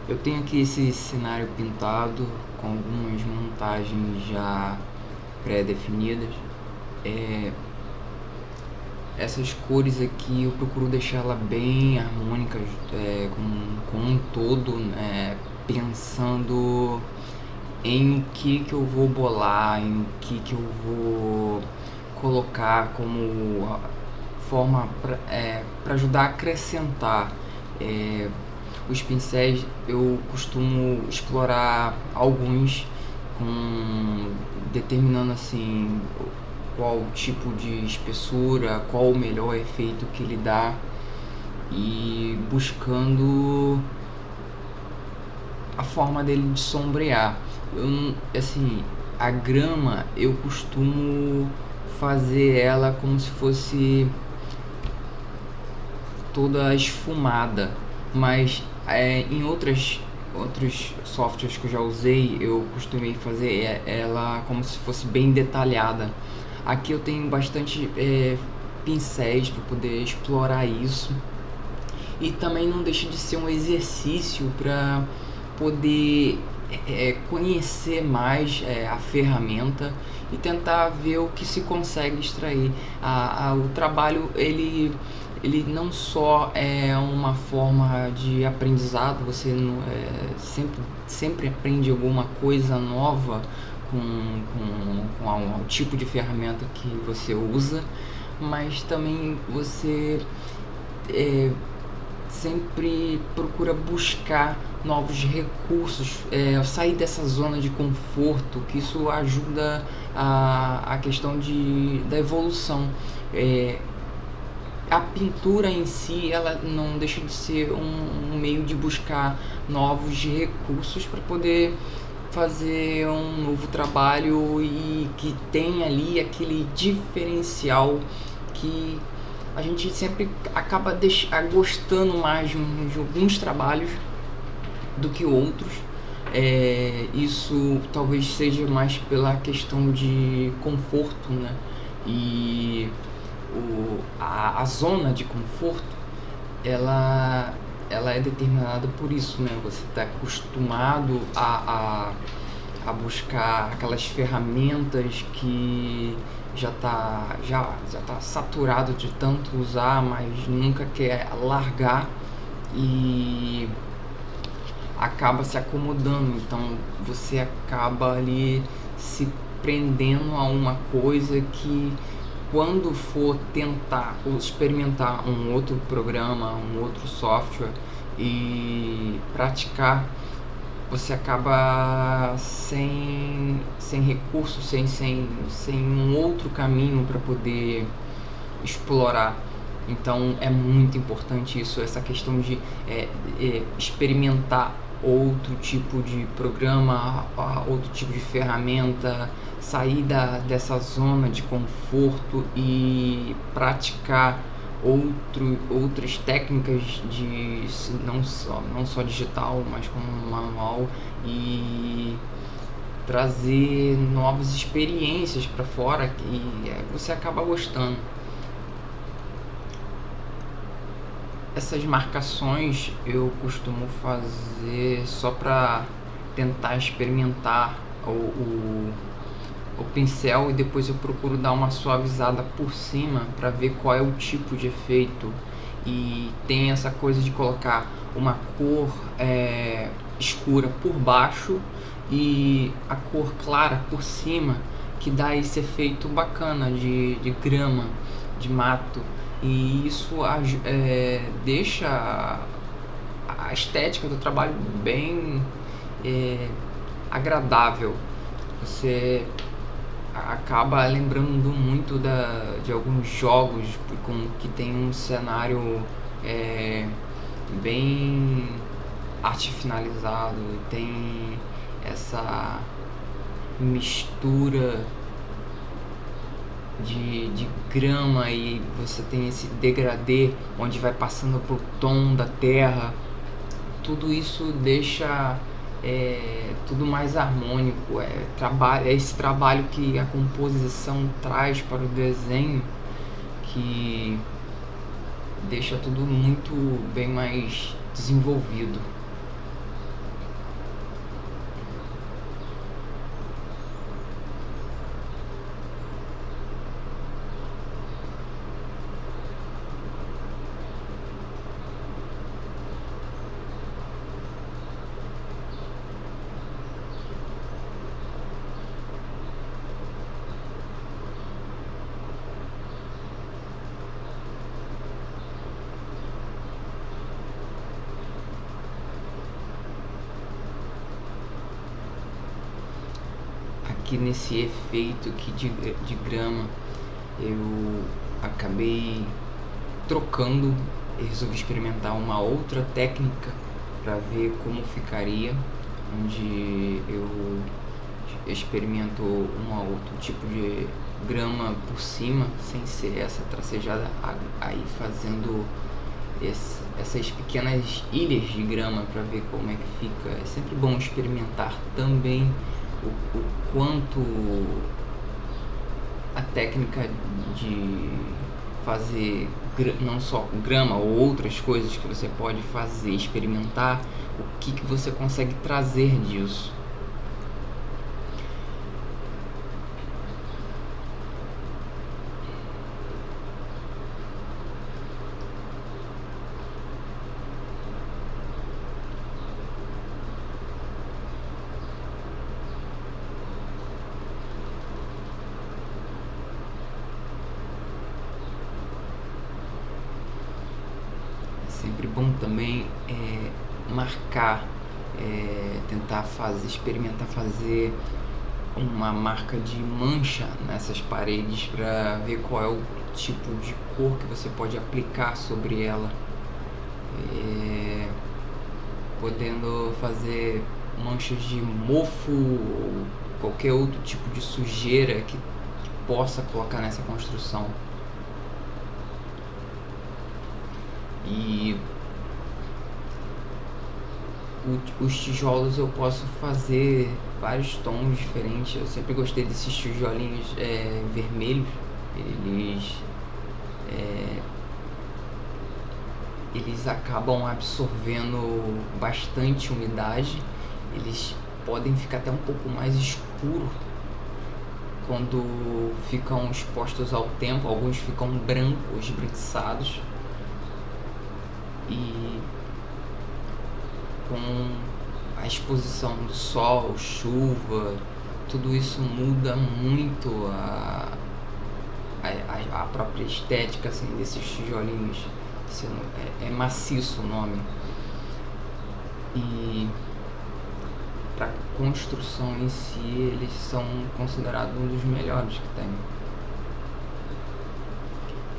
Eu tenho aqui esse cenário pintado com algumas montagens já pré-definidas. Essas cores aqui eu procuro deixá-la bem harmônicas, com um todo, pensando em o que eu vou bolar, em o que eu vou colocar como forma para ajudar a acrescentar. Os pincéis eu costumo explorar alguns determinando assim qual tipo de espessura, qual o melhor efeito que ele dá e buscando a forma dele de sombrear. Assim, a grama eu costumo fazer ela como se fosse toda esfumada, mas em outros softwares que eu já usei, eu costumei fazer ela como se fosse bem detalhada. Aqui eu tenho bastante pincéis para poder explorar isso, e também não deixa de ser um exercício para poder conhecer mais a ferramenta e tentar ver o que se consegue extrair. O trabalho ele não só é uma forma de aprendizado, você sempre aprende alguma coisa nova com o tipo de ferramenta que você usa, mas também você sempre procura buscar novos recursos, sair dessa zona de conforto, que isso ajuda a questão da evolução. A pintura em si, ela não deixa de ser um meio de buscar novos recursos para poder fazer um novo trabalho e que tem ali aquele diferencial que a gente sempre acaba gostando mais de alguns trabalhos do que outros. Isso talvez seja mais pela questão de conforto, né? E a zona de conforto, ela é determinada por isso, né? Você está acostumado a buscar aquelas ferramentas que já tá saturado de tanto usar, mas nunca quer largar e acaba se acomodando. Então você acaba ali se prendendo a uma coisa que, quando for tentar ou experimentar um outro programa, um outro software e praticar, você acaba sem recursos, sem um outro caminho para poder explorar. Então é muito importante isso, essa questão de experimentar outro tipo de programa, outro tipo de ferramenta, sair dessa zona de conforto e praticar outras técnicas de não só digital, mas como manual, e trazer novas experiências para fora que você acaba gostando. Essas marcações eu costumo fazer só para tentar experimentar o pincel, e depois eu procuro dar uma suavizada por cima para ver qual é o tipo de efeito. E tem essa coisa de colocar uma cor escura por baixo e a cor clara por cima, que dá esse efeito bacana de grama, de mato, e isso deixa a estética do trabalho bem agradável. Você acaba lembrando muito de alguns jogos que tem um cenário bem arte finalizado, tem essa mistura de grama, e você tem esse degradê onde vai passando pro tom da terra. Tudo isso deixa tudo mais harmônico. É esse trabalho que a composição traz para o desenho, que deixa tudo muito bem mais desenvolvido. que nesse efeito aqui de grama eu acabei trocando e resolvi experimentar uma outra técnica para ver como ficaria, onde eu experimento um outro tipo de grama por cima, sem ser essa tracejada, aí fazendo essas pequenas ilhas de grama para ver como é que fica. É sempre bom experimentar também o quanto a técnica de fazer não só grama ou outras coisas que você pode fazer, experimentar, o que você consegue trazer disso. Sempre bom também marcar, tentar experimentar fazer uma marca de mancha nessas paredes para ver qual é o tipo de cor que você pode aplicar sobre ela, podendo fazer manchas de mofo ou qualquer outro tipo de sujeira que possa colocar nessa construção. E os tijolos eu posso fazer vários tons diferentes. Eu sempre gostei desses tijolinhos vermelhos. Eles acabam absorvendo bastante umidade. Eles podem ficar até um pouco mais escuros quando ficam expostos ao tempo. Alguns ficam brancos, esbranquiçados. E com a exposição do sol, chuva, tudo isso muda muito a própria estética assim, desses tijolinhos. É maciço o nome. E para construção em si, eles são considerados um dos melhores que tem.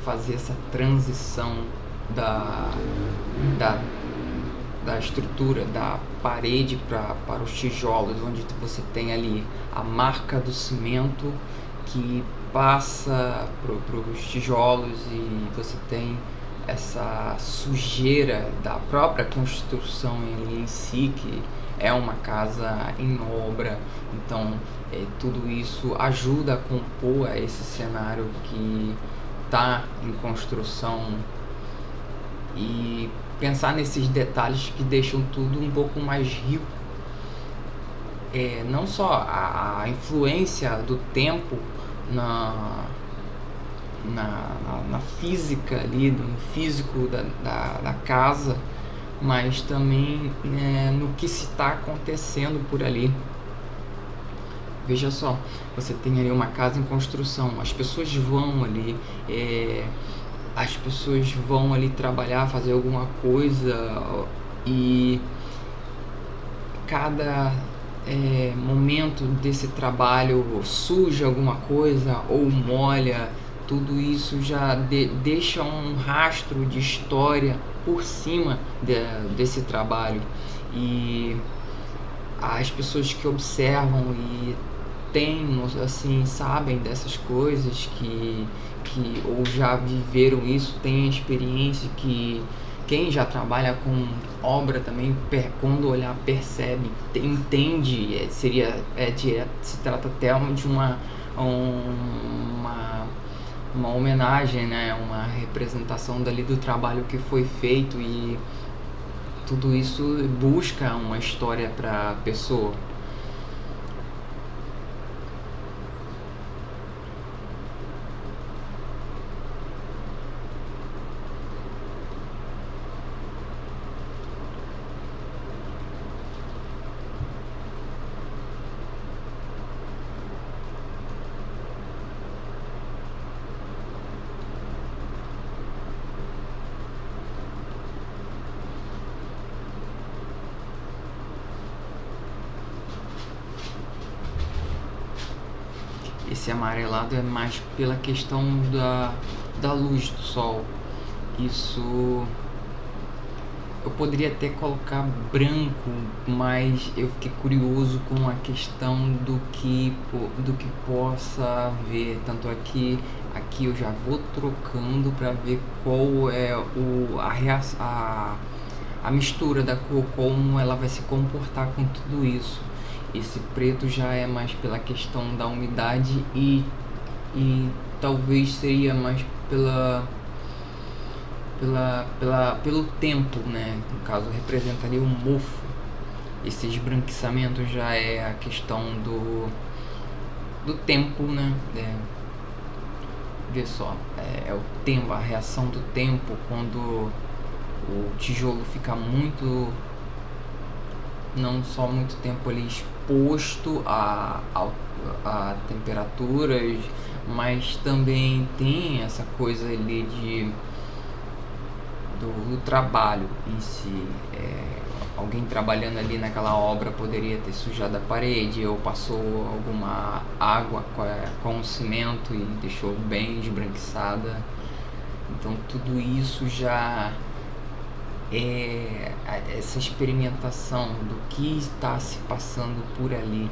Fazer essa transição da estrutura, da parede para os tijolos, onde você tem ali a marca do cimento que passa para os tijolos e você tem essa sujeira da própria construção em si, que é uma casa em obra. Então tudo isso ajuda a compor esse cenário que está em construção e pensar nesses detalhes que deixam tudo um pouco mais rico. Não só a influência do tempo na física ali, no físico da casa, mas também no que se está acontecendo por ali. Veja só, você tem ali uma casa em construção, as pessoas vão ali, trabalhar, fazer alguma coisa, e cada momento desse trabalho suja alguma coisa ou molha, tudo isso já deixa um rastro de história por cima desse trabalho. E as pessoas que observam e sabem dessas coisas, que ou já viveram isso, têm experiência, que quem já trabalha com obra também, quando olhar, percebe, entende, se trata até de uma homenagem, né? Uma representação dali do trabalho que foi feito, e tudo isso busca uma história para a pessoa. esse amarelado é mais pela questão da luz do sol. Isso eu poderia até colocar branco, mas eu fiquei curioso com a questão do que possa haver. Tanto aqui eu já vou trocando para ver qual é a mistura da cor, como ela vai se comportar com tudo isso. Esse preto já é mais pela questão da umidade e talvez seria mais pelo tempo, né? No caso, representaria o mofo. Esse esbranquiçamento já é a questão do tempo, né? Vê só, é o tempo, a reação do tempo quando o tijolo fica não só muito tempo ali exposto a temperaturas, mas também tem essa coisa ali do trabalho em si. Alguém trabalhando ali naquela obra poderia ter sujado a parede ou passou alguma água com o cimento e deixou bem esbranquiçada. Então tudo isso já é essa experimentação do que está se passando por ali.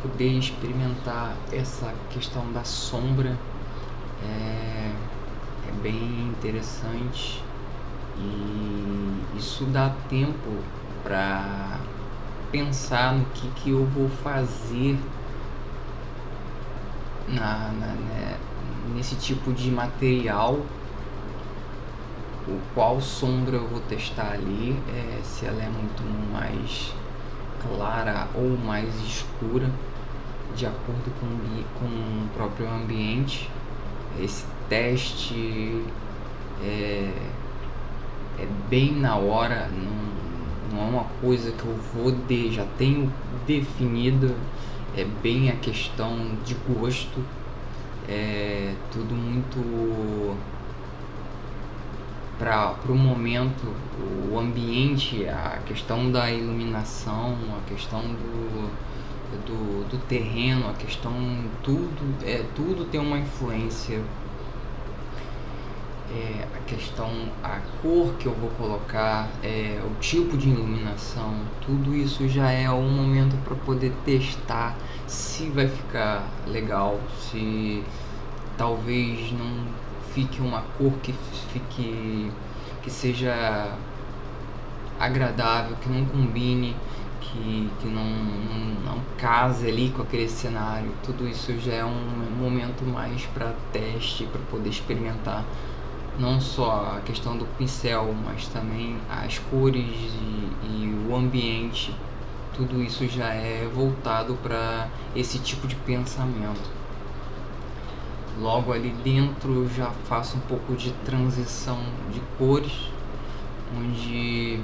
Poder experimentar essa questão da sombra é bem interessante, e isso dá tempo para pensar no que eu vou fazer nesse tipo de material, qual sombra eu vou testar ali, se ela é muito mais clara ou mais escura, de acordo com o próprio ambiente. Esse teste é bem na hora, não é uma coisa que eu já tenho definido, é bem a questão de gosto, é tudo muito para o momento, o ambiente, a questão da iluminação, a questão do terreno, a questão, tudo tem uma influência. A questão, a cor que eu vou colocar, o tipo de iluminação, tudo isso já é um momento para poder testar se vai ficar legal, se talvez não fique uma cor que seja agradável, que não combine, que não case ali com aquele cenário. Tudo isso já é um momento mais para teste, para poder experimentar não só a questão do pincel, mas também as cores e o ambiente. Tudo isso já é voltado para esse tipo de pensamento. Logo ali dentro eu já faço um pouco de transição de cores, onde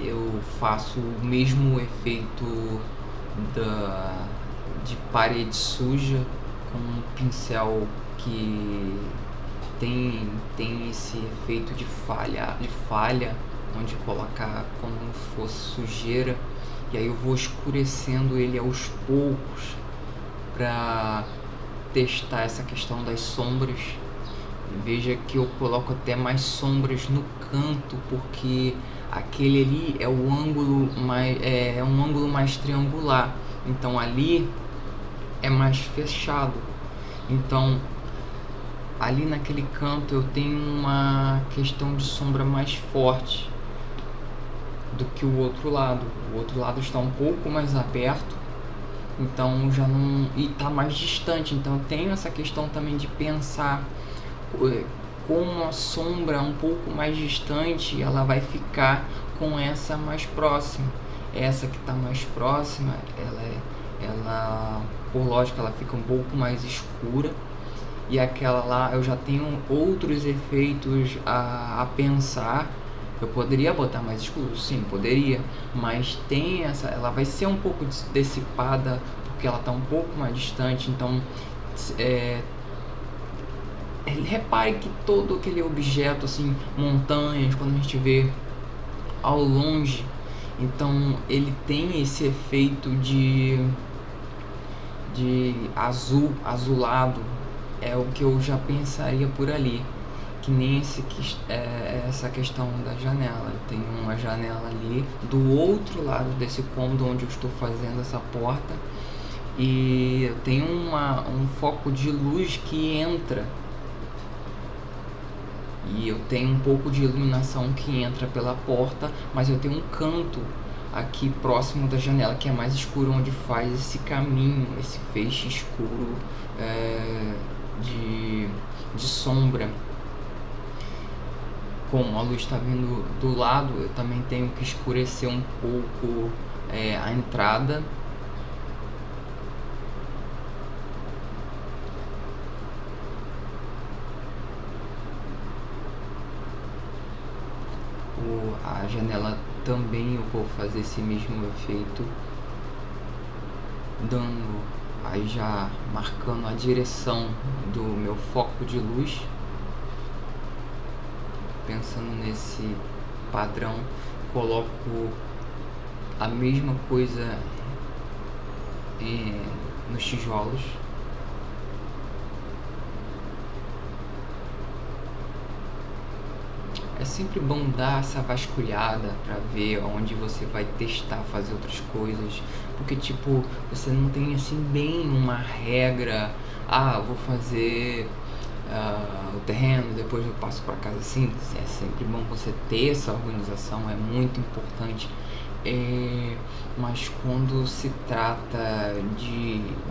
eu faço o mesmo efeito de parede suja com um pincel que tem esse efeito de falha, onde colocar como se fosse sujeira, e aí eu vou escurecendo ele aos poucos para testar essa questão das sombras. Veja que eu coloco até mais sombras no canto, porque aquele ali é o ângulo é um ângulo mais triangular, então ali é mais fechado. Então ali naquele canto eu tenho uma questão de sombra mais forte do que o outro lado. O outro lado está um pouco mais aberto, então já não, e está mais distante. Então eu tenho essa questão também de pensar como a sombra um pouco mais distante, ela vai ficar com essa mais próxima. Essa que está mais próxima, ela por lógica ela fica um pouco mais escura, e aquela lá eu já tenho outros efeitos a pensar. Eu poderia botar mais escuro? Sim, poderia, mas tem ela vai ser um pouco dissipada, porque ela está um pouco mais distante. Então repare que todo aquele objeto, assim, montanhas, quando a gente vê ao longe, então ele tem esse efeito de azulado, é o que eu já pensaria por ali. Que nem essa questão da janela. Eu tenho uma janela ali do outro lado desse cômodo onde eu estou fazendo essa porta, e eu tenho um foco de luz que entra, e eu tenho um pouco de iluminação que entra pela porta, mas eu tenho um canto aqui próximo da janela que é mais escuro, onde faz esse caminho, esse feixe escuro de sombra. Como a luz está vindo do lado, eu também tenho que escurecer um pouco a entrada. A janela também eu vou fazer esse mesmo efeito, aí já marcando a direção do meu foco de luz. Pensando nesse padrão, coloco a mesma coisa nos tijolos. É sempre bom dar essa vasculhada para ver onde você vai testar, fazer outras coisas, porque tipo, você não tem assim bem uma regra, vou fazer o terreno, depois eu passo para casa. Assim, é sempre bom você ter essa organização, é muito importante. Mas quando se trata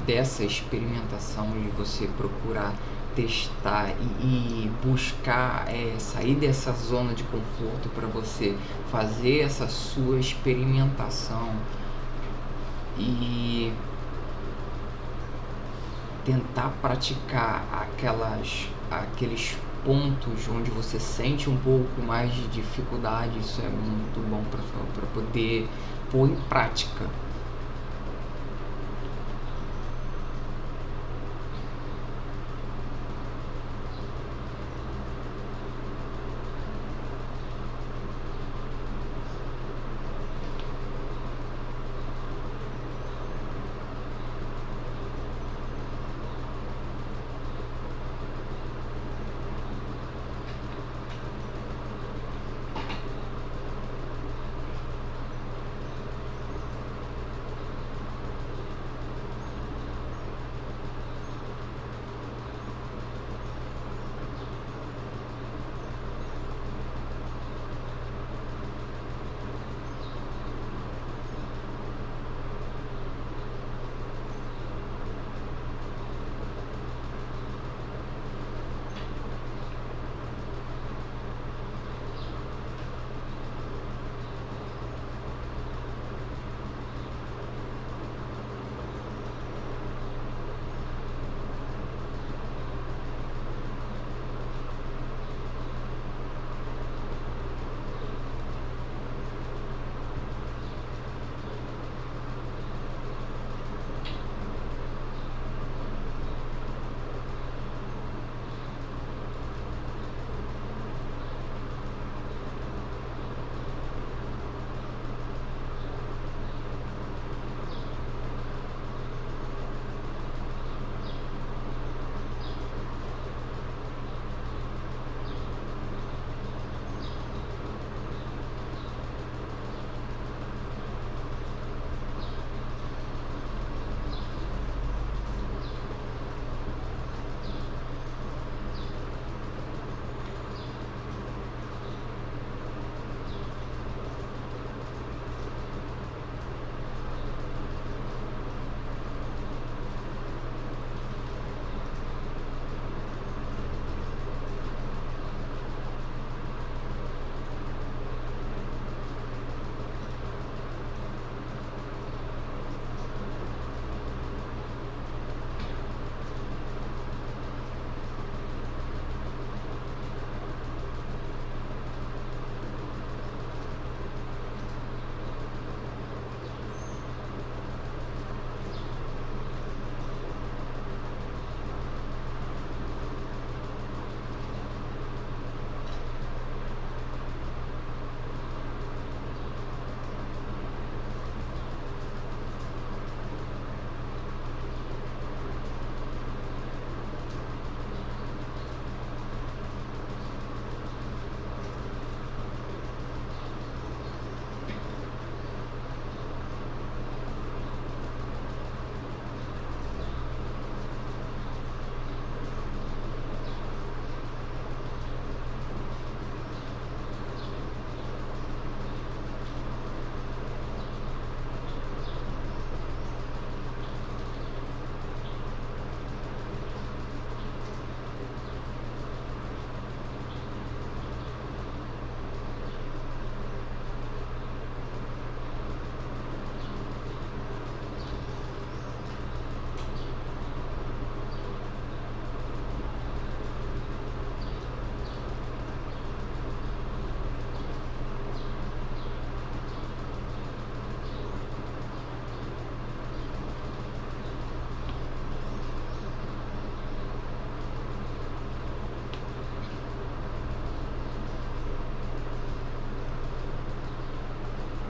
dessa experimentação, de você procurar testar e buscar sair dessa zona de conforto para você fazer essa sua experimentação e tentar praticar aqueles pontos onde você sente um pouco mais de dificuldade, isso é muito bom para poder pôr em prática.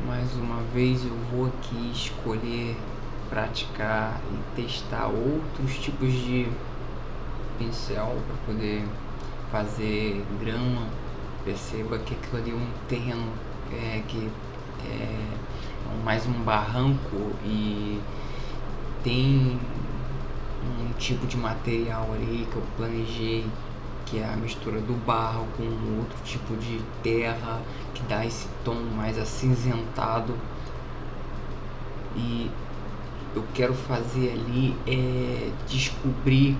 Mais uma vez eu vou aqui escolher praticar e testar outros tipos de pincel para poder fazer grama. Perceba que aquilo ali é um terreno que é mais um barranco e tem um tipo de material ali que eu planejei, que é a mistura do barro com outro tipo de terra que dá esse tom mais acinzentado E eu quero fazer ali é descobrir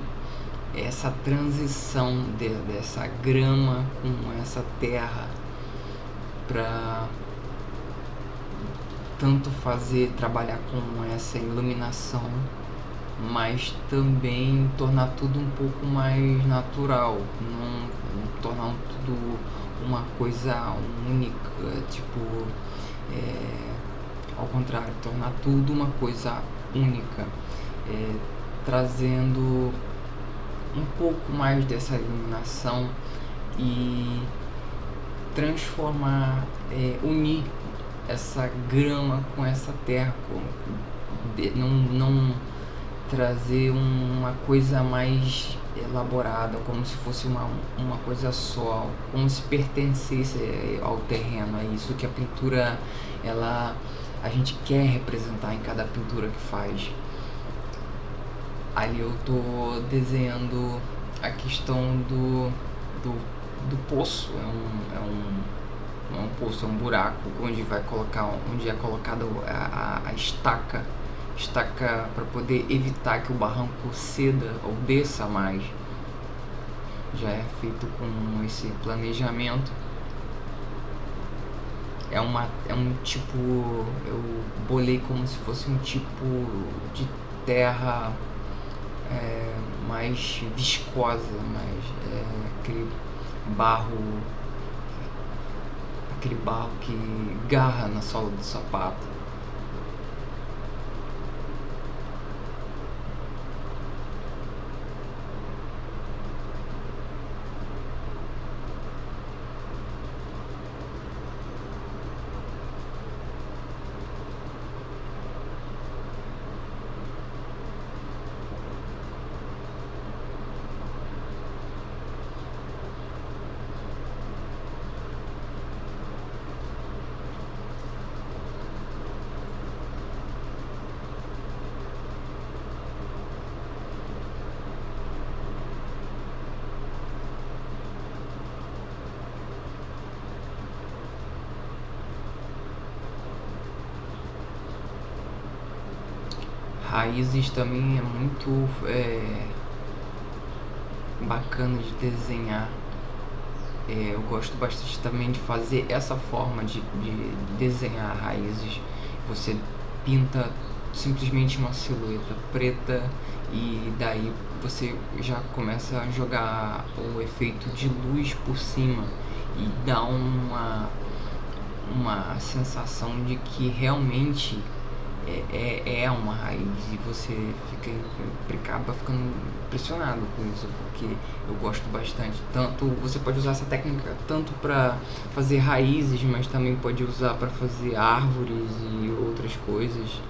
essa transição dessa grama com essa terra, para tanto trabalhar com essa iluminação, mas também tornar tudo um pouco mais natural, não tornar tudo uma coisa única, tipo, ao contrário, tornar tudo uma coisa única, trazendo um pouco mais dessa iluminação e transformar, unir essa grama com essa terra, não trazer uma coisa mais elaborada, como se fosse uma coisa só, como se pertencesse ao terreno. É isso que a pintura, a gente quer representar em cada pintura que faz. Ali eu tô desenhando a questão do poço. Não é um poço, é um buraco onde é colocada a estaca para poder evitar que o barranco ceda ou desça mais. Já é feito com esse planejamento. É um tipo, eu bolei como se fosse um tipo de terra mais viscosa, aquele barro que garra na sola do sapato. Raízes também é muito bacana de desenhar. Eu gosto bastante também de fazer essa forma de desenhar raízes. Você pinta simplesmente uma silhueta preta e daí você já começa a jogar o efeito de luz por cima e dá uma sensação de que realmente é uma raiz, e você acaba ficando impressionado com isso, porque eu gosto bastante. Tanto você pode usar essa técnica tanto para fazer raízes, mas também pode usar para fazer árvores e outras coisas.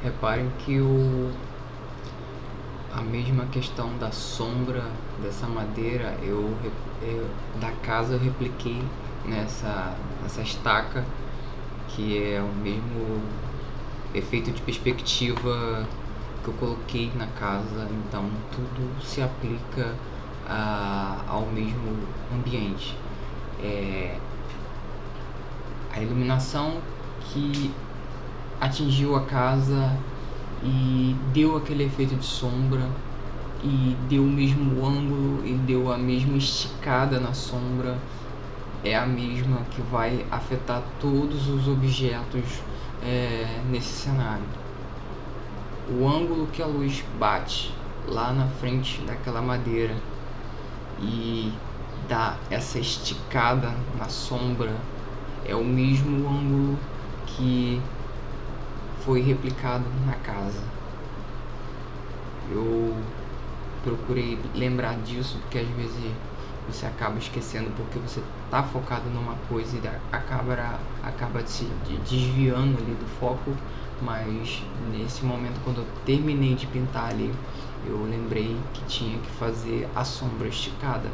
Reparem que a mesma questão da sombra dessa madeira da casa eu repliquei nessa estaca, que é o mesmo efeito de perspectiva que eu coloquei na casa, então tudo se aplica ao mesmo ambiente. A iluminação que atingiu a casa e deu aquele efeito de sombra e deu o mesmo ângulo e deu a mesma esticada na sombra é a mesma que vai afetar todos os objetos nesse cenário. O ângulo que a luz bate lá na frente daquela madeira e dá essa esticada na sombra é o mesmo ângulo que foi replicado na casa. Eu procurei lembrar disso porque às vezes você acaba esquecendo porque você tá focado numa coisa e acaba se desviando ali do foco, mas nesse momento, quando eu terminei de pintar ali, eu lembrei que tinha que fazer a sombra esticada.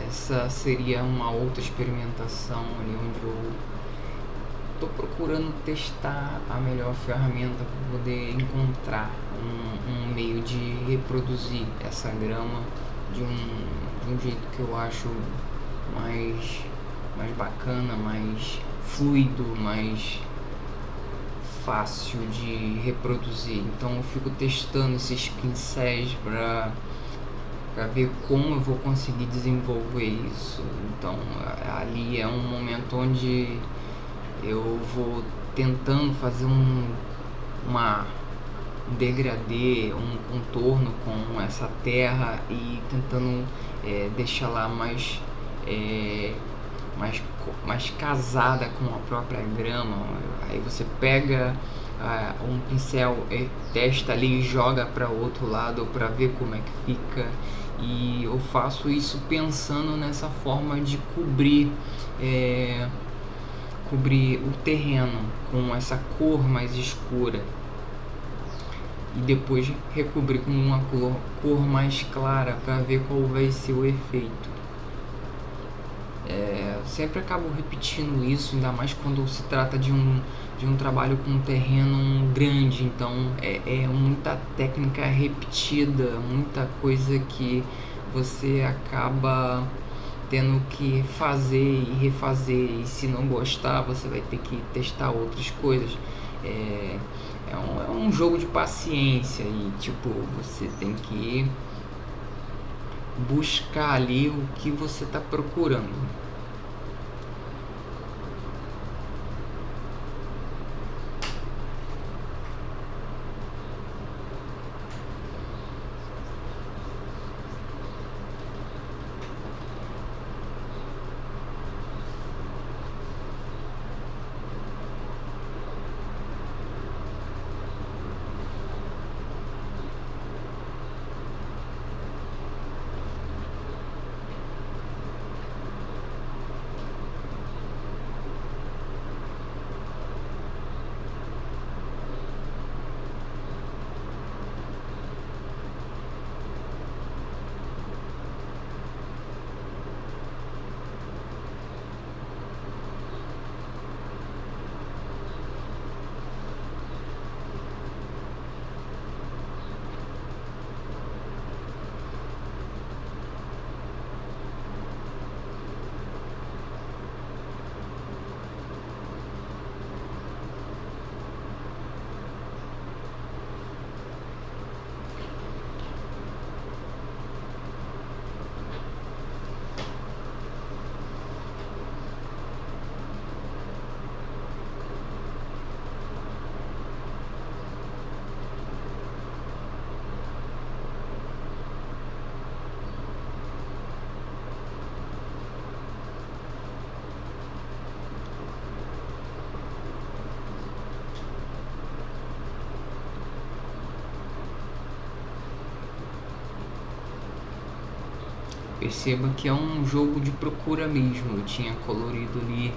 Essa seria uma outra experimentação ali onde eu estou procurando testar a melhor ferramenta para poder encontrar um meio de reproduzir essa grama de um jeito que eu acho mais bacana, mais fluido, mais fácil de reproduzir. Então eu fico testando esses pincéis para ver como eu vou conseguir desenvolver isso. Então ali é um momento onde eu vou tentando fazer um degradê, um contorno com essa terra e tentando deixar lá mais casada com a própria grama. Aí você pega um pincel, testa ali e joga para o outro lado para ver como é que fica. E eu faço isso pensando nessa forma de cobrir o terreno com essa cor mais escura e depois recobrir com uma cor mais clara para ver qual vai ser o efeito. Sempre acabo repetindo isso, ainda mais quando se trata de um trabalho com um terreno grande. Então é muita técnica repetida, muita coisa que você acaba tendo que fazer e refazer, e se não gostar você vai ter que testar outras coisas. É um jogo de paciência e você tem que buscar ali o que você está procurando. Perceba que é um jogo de procura mesmo. Eu tinha colorido ali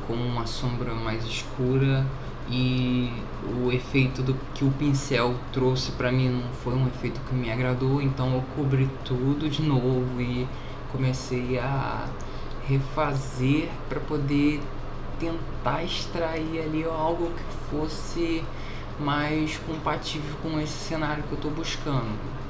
com uma sombra mais escura e o efeito que o pincel trouxe para mim não foi um efeito que me agradou, então eu cobri tudo de novo e comecei a refazer para poder tentar extrair ali algo que fosse mais compatível com esse cenário que eu estou buscando.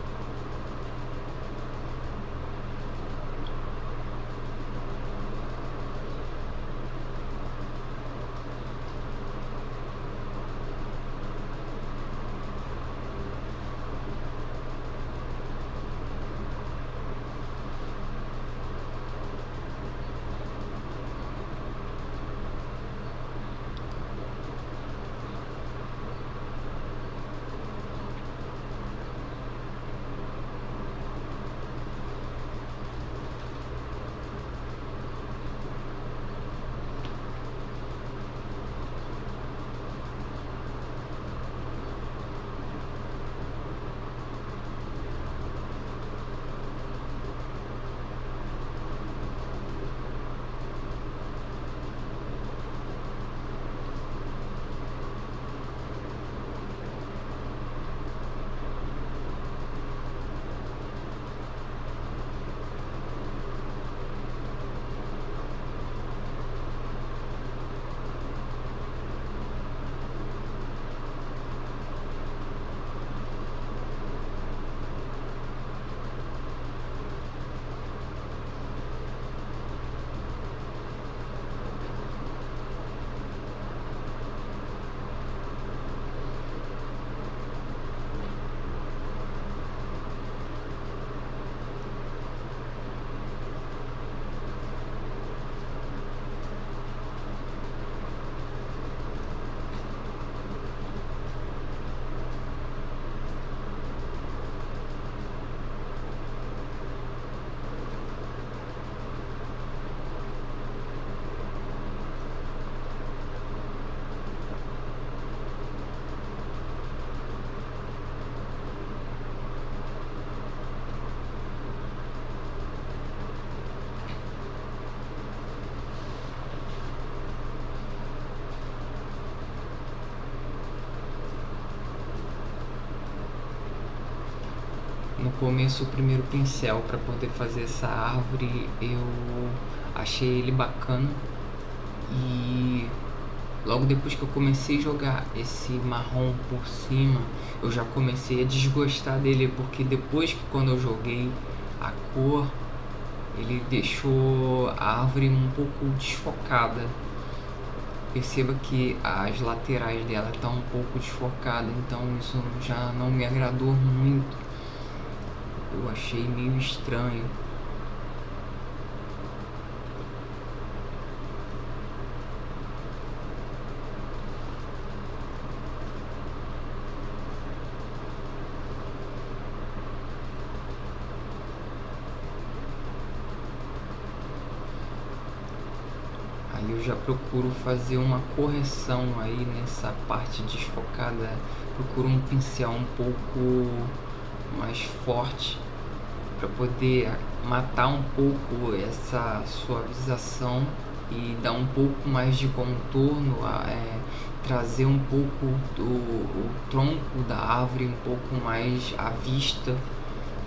No começo, o primeiro pincel para poder fazer essa árvore, eu achei ele bacana e logo depois que eu comecei a jogar esse marrom por cima, eu já comecei a desgostar dele, porque depois que quando eu joguei a cor, ele deixou a árvore um pouco desfocada. Perceba que as laterais dela estão um pouco desfocadas, então isso já não me agradou muito. Eu achei meio estranho. Aí eu já procuro fazer uma correção aí nessa parte desfocada. Procuro um pincel um pouco mais forte para poder matar um pouco essa suavização e dar um pouco mais de contorno, trazer um pouco o tronco da árvore um pouco mais à vista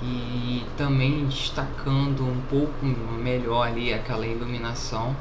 e também destacando um pouco melhor ali aquela iluminação.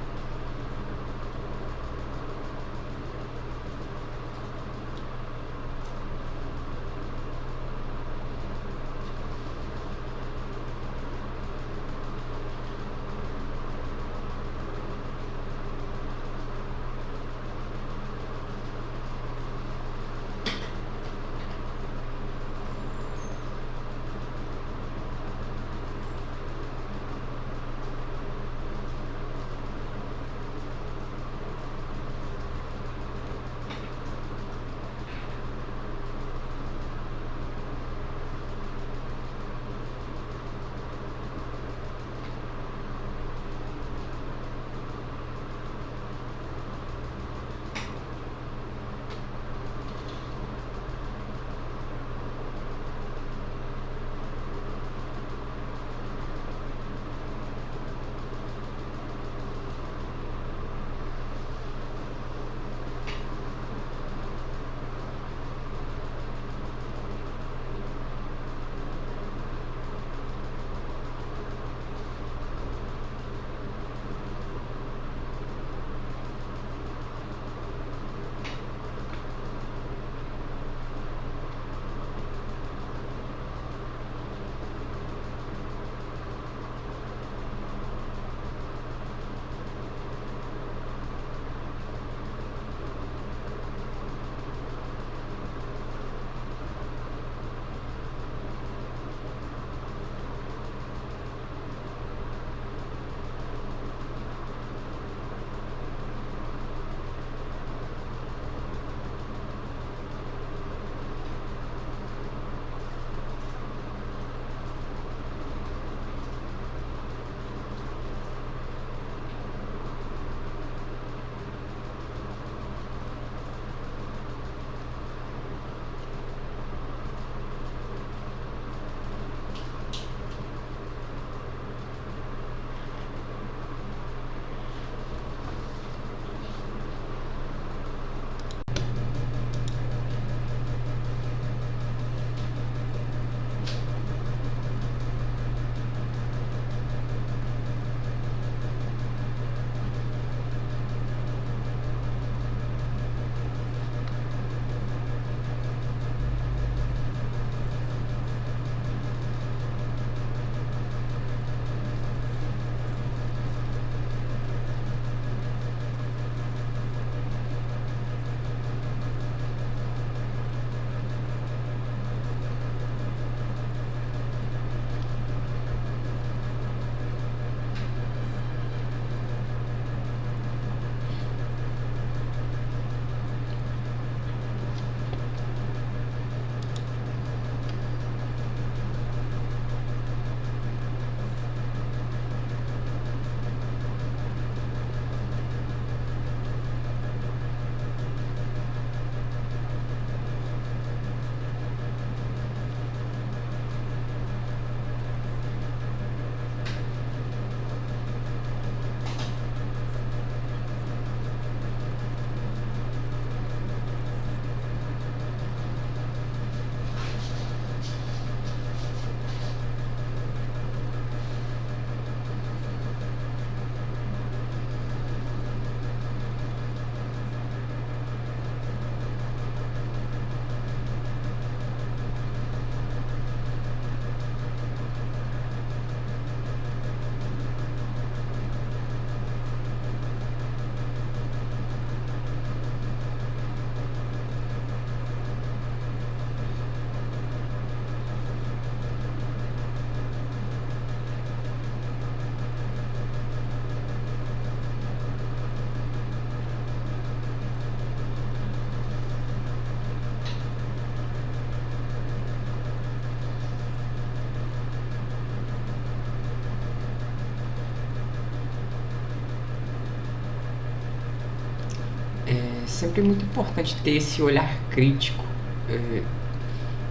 sempre muito importante ter esse olhar crítico.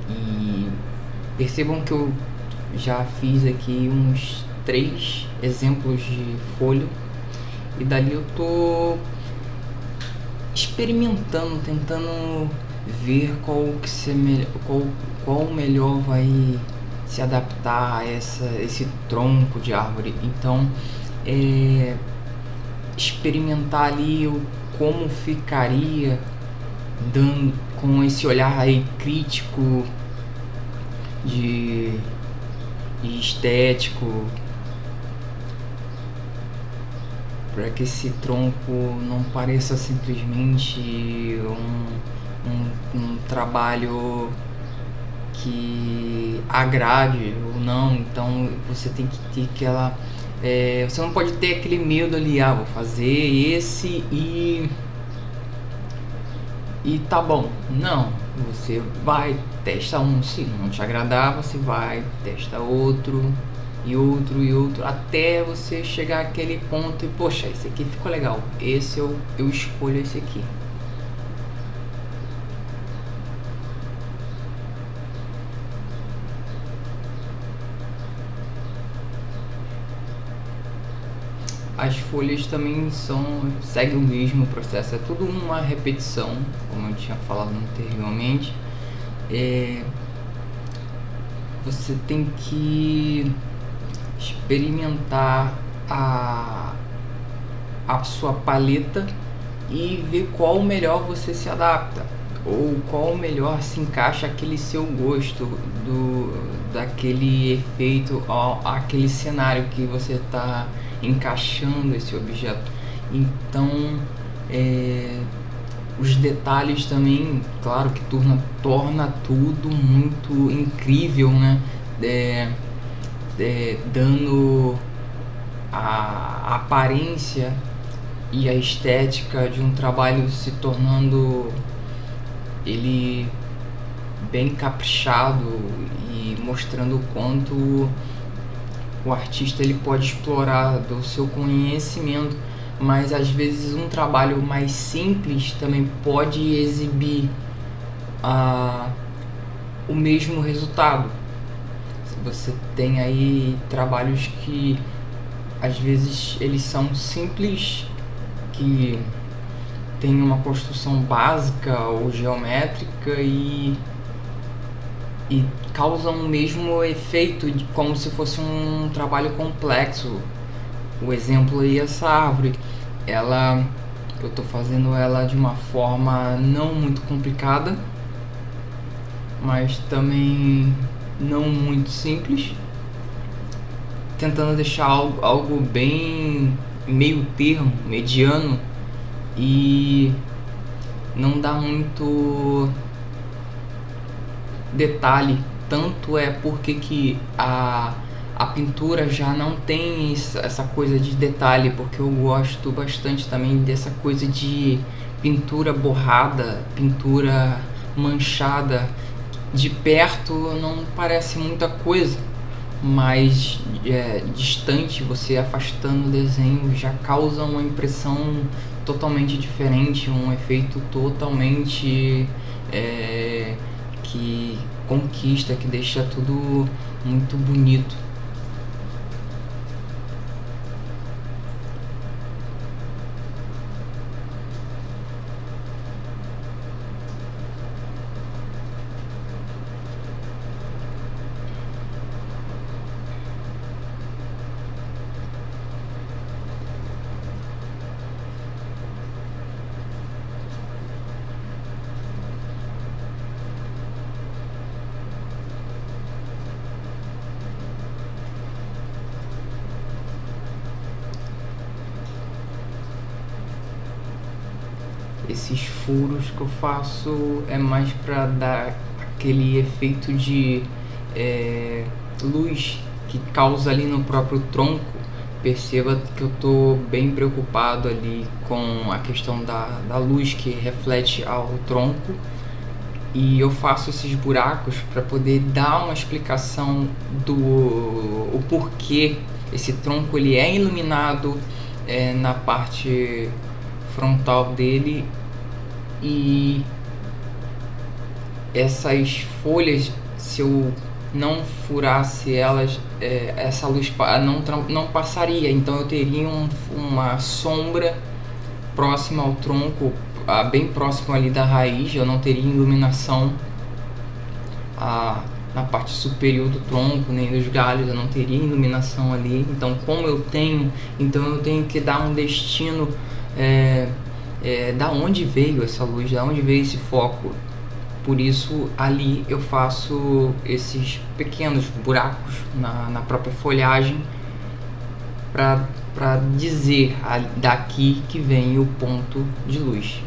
E percebam que eu já fiz aqui uns 3 exemplos de folha, e dali eu tô experimentando, tentando ver qual melhor vai se adaptar a esse tronco de árvore. Então, experimentar ali como ficaria com esse olhar aí crítico de estético, para que esse tronco não pareça simplesmente um trabalho que agrade ou não. Então você tem que ter aquela... você não pode ter aquele medo ali, vou fazer esse e tá bom. Não, você vai, testa um, se não te agradar, você vai, testa outro, e outro, e outro, até você chegar àquele ponto e, poxa, esse aqui ficou legal, esse eu escolho esse aqui. As folhas também seguem o mesmo processo, é tudo uma repetição, como eu tinha falado anteriormente. Você tem que experimentar a sua paleta e ver qual melhor você se adapta, ou qual melhor se encaixa aquele seu gosto daquele efeito, aquele cenário que você está encaixando esse objeto. Então os detalhes também, claro que torna tudo muito incrível, né? Dando a aparência e a estética de um trabalho, se tornando ele bem caprichado e mostrando o quanto o artista ele pode explorar do seu conhecimento. Mas às vezes um trabalho mais simples também pode exibir o mesmo resultado. Você tem aí trabalhos que às vezes eles são simples, que tem uma construção básica ou geométrica e causam o mesmo efeito como se fosse um trabalho complexo. O exemplo aí, essa árvore, eu tô fazendo ela de uma forma não muito complicada, mas também não muito simples, tentando deixar algo bem meio termo, mediano, e não dá muito detalhe. Tanto é porque que a pintura já não tem essa coisa de detalhe, porque eu gosto bastante também dessa coisa de pintura borrada, pintura manchada. De perto não parece muita coisa, mas distante, você afastando o desenho já causa uma impressão totalmente diferente, um efeito totalmente que conquista, que deixa tudo muito bonito. Esses furos que eu faço é mais para dar aquele efeito de luz que causa ali no próprio tronco. Perceba que eu tô bem preocupado ali com a questão da luz que reflete ao tronco, e eu faço esses buracos para poder dar uma explicação o porquê esse tronco ele é iluminado na parte frontal dele e essas folhas, se eu não furasse elas, essa luz não passaria, então eu teria uma sombra próxima ao tronco, bem próximo ali da raiz, eu não teria iluminação na parte superior do tronco, nem dos galhos, eu não teria iluminação ali. Então, como eu tenho, então eu tenho que dar um destino, da onde veio essa luz, da onde veio esse foco. Por isso, ali eu faço esses pequenos buracos na própria folhagem para dizer daqui que vem o ponto de luz.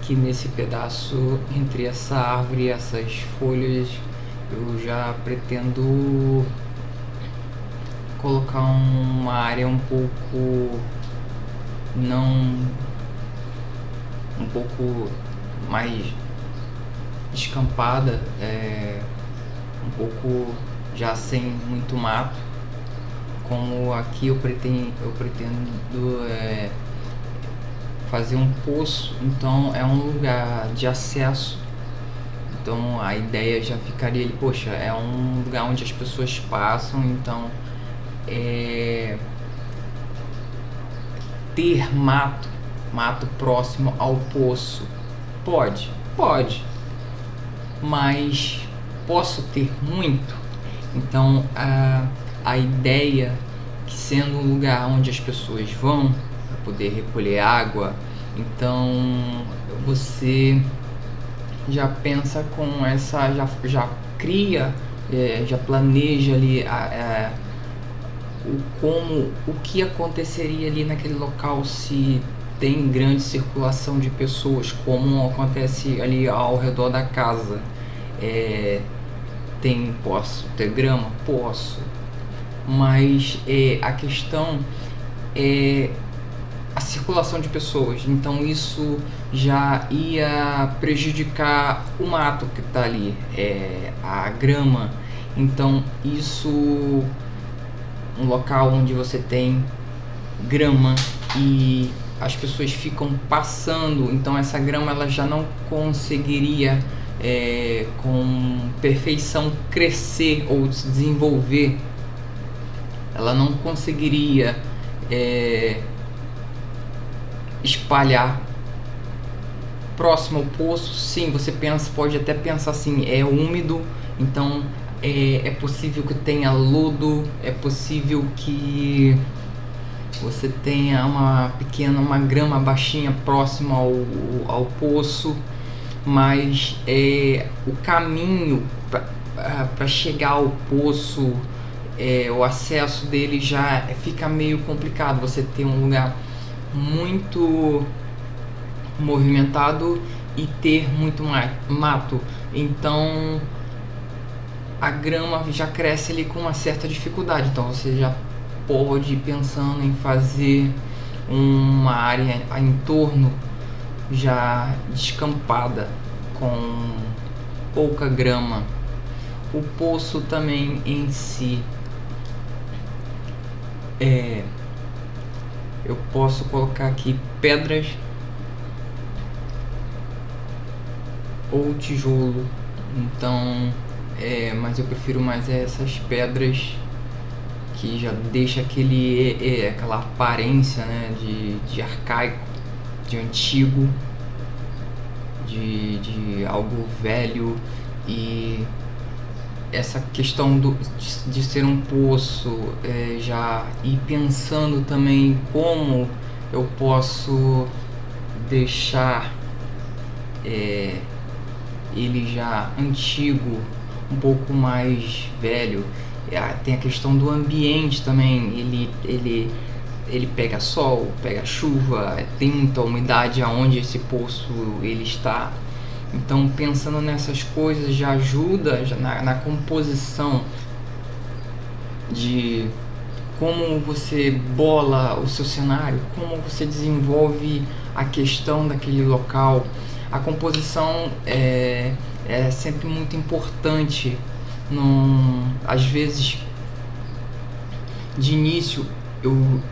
aqui nesse pedaço, entre essa árvore e essas folhas, eu já pretendo colocar uma área um pouco um pouco mais descampada, um pouco já sem muito mato. Como aqui eu pretendo fazer um poço, então é um lugar de acesso. Então a ideia já ficaria ali, poxa, é um lugar onde as pessoas passam, então ter mato próximo ao poço, pode, mas posso ter muito. Então a ideia que, sendo um lugar onde as pessoas vão para poder recolher água, então você já pensa com essa, já cria, já planeja ali o que aconteceria ali naquele local se tem grande circulação de pessoas, como acontece ali ao redor da casa. Posso ter grama? Posso, mas a questão é a circulação de pessoas, então isso já ia prejudicar o mato que está ali, a grama. Então isso, um local onde você tem grama e as pessoas ficam passando, então essa grama ela já não conseguiria com perfeição crescer ou se desenvolver. Ela não conseguiria espalhar próximo ao poço. Sim, você pode até pensar assim, é úmido, então é possível que tenha lodo, é possível que você tenha uma grama baixinha próxima ao poço, mas o caminho para chegar ao poço, o acesso dele já fica meio complicado. Você tem um lugar muito movimentado e ter muito mato, então a grama já cresce ali com uma certa dificuldade. Então você já pode ir pensando em fazer uma área em torno já descampada, com pouca grama. O poço também em si, eu posso colocar aqui pedras ou tijolo, então mas eu prefiro mais essas pedras que já deixa aquela aparência, né, de arcaico, de antigo, de algo velho. E essa questão de ser um poço, já ir pensando também como eu posso deixar ele já antigo, um pouco mais velho. Tem a questão do ambiente também, ele pega sol, pega chuva, tem muita umidade aonde esse poço ele está. Então pensando nessas coisas já ajuda na composição de como você bola o seu cenário, como você desenvolve a questão daquele local. A composição é sempre muito importante. Às vezes, de início,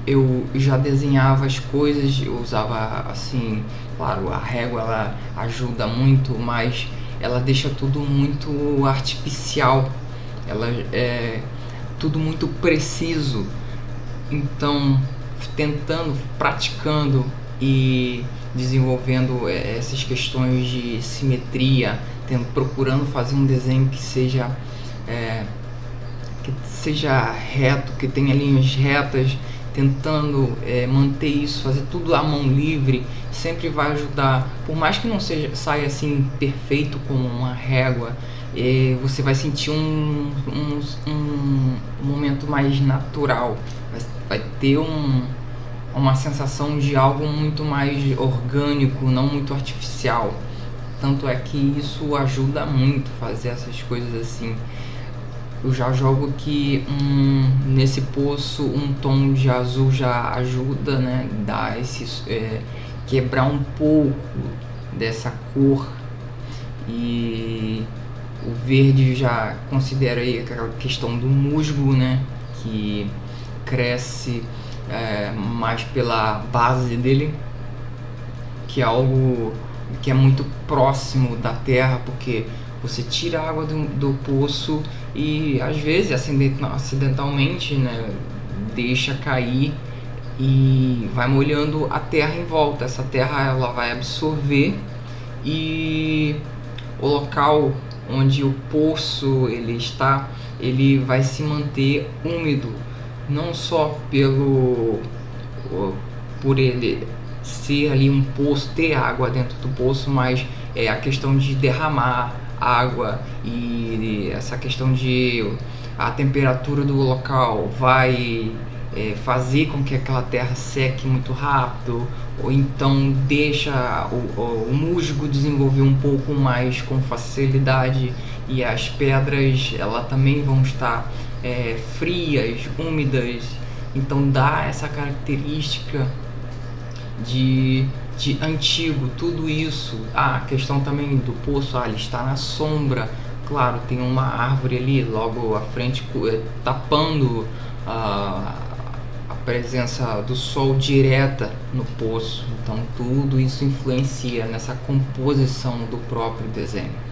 eu já desenhava as coisas, eu usava assim, claro, a régua ela ajuda muito, mas ela deixa tudo muito artificial, ela é tudo muito preciso. Então, praticando e desenvolvendo essas questões de simetria, procurando fazer um desenho que seja reto, que tenha linhas retas, tentando manter isso, fazer tudo à mão livre, sempre vai ajudar. Por mais que não saia assim perfeito como uma régua, você vai sentir um momento mais natural, vai ter uma sensação de algo muito mais orgânico, não muito artificial. Tanto é que isso ajuda muito fazer essas coisas assim. Eu já jogo que nesse poço um tom de azul já ajuda, né, dar quebrar um pouco dessa cor, e o verde já considera aí aquela questão do musgo, né, que cresce mais pela base dele, que é algo que é muito próximo da terra, porque você tira a água do poço e às vezes acidentalmente, né, deixa cair e vai molhando a terra em volta. Essa terra ela vai absorver, e o local onde o poço ele está, ele vai se manter úmido, não só por ele ser ali um poço, ter água dentro do poço, mas é a questão de derramar água, e essa questão de a temperatura do local vai fazer com que aquela terra seque muito rápido, ou então deixa o musgo desenvolver um pouco mais com facilidade, e as pedras ela também vão estar frias, úmidas, então dá essa característica de antigo, tudo isso. A questão também do poço, ele está na sombra, claro, tem uma árvore ali logo à frente tapando a presença do sol direta no poço, então tudo isso influencia nessa composição do próprio desenho.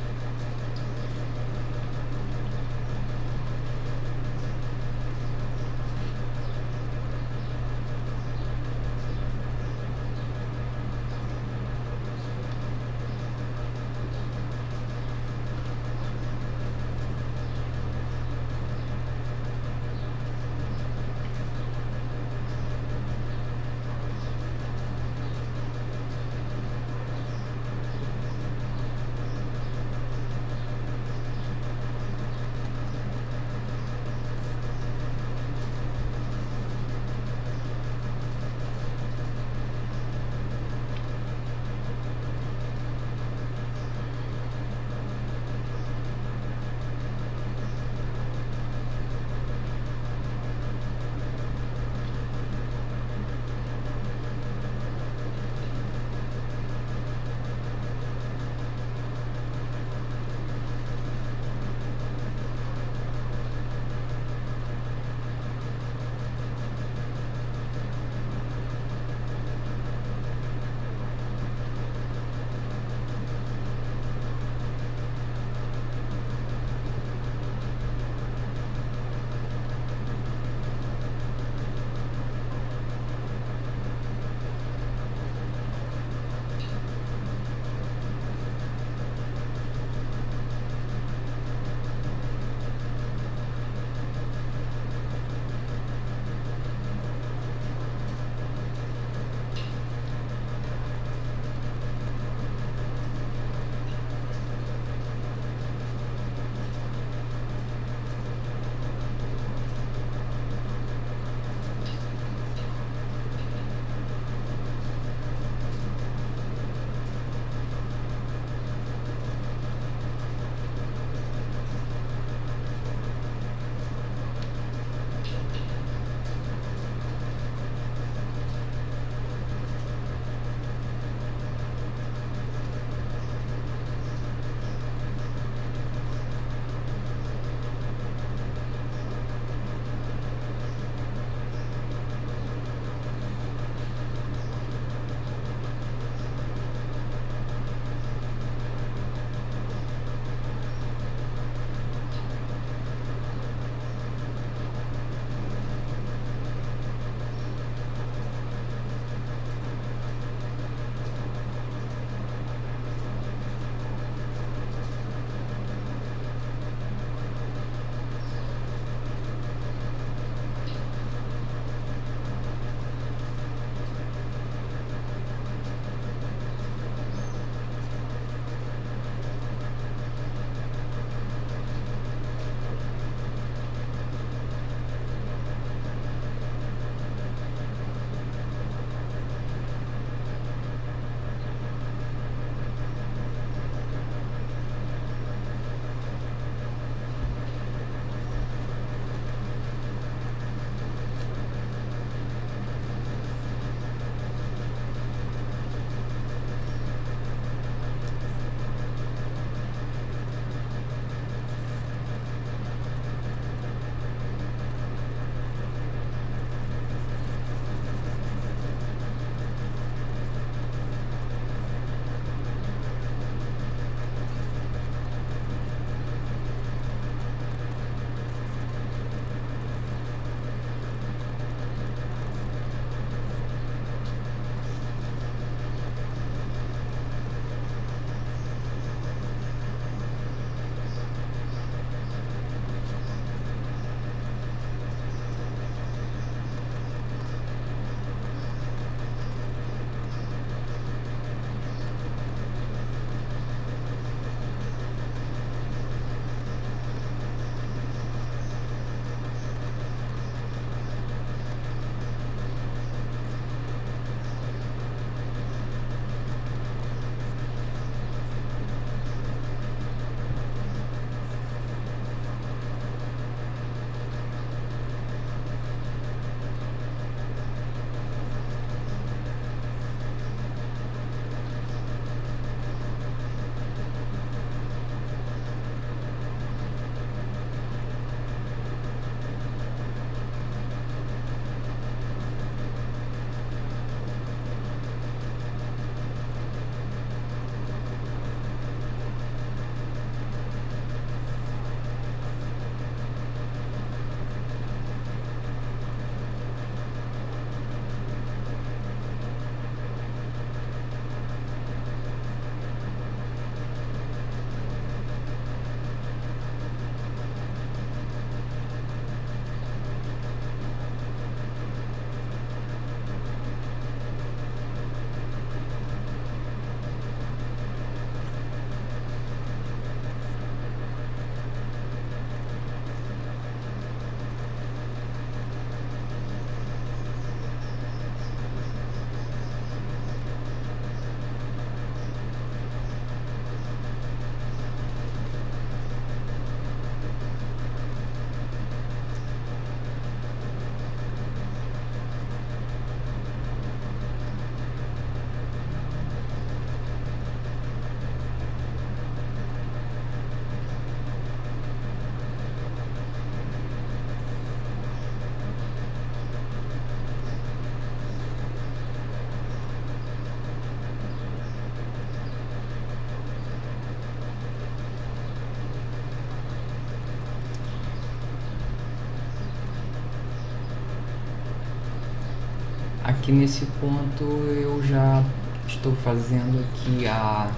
Aqui nesse ponto eu já estou fazendo aqui a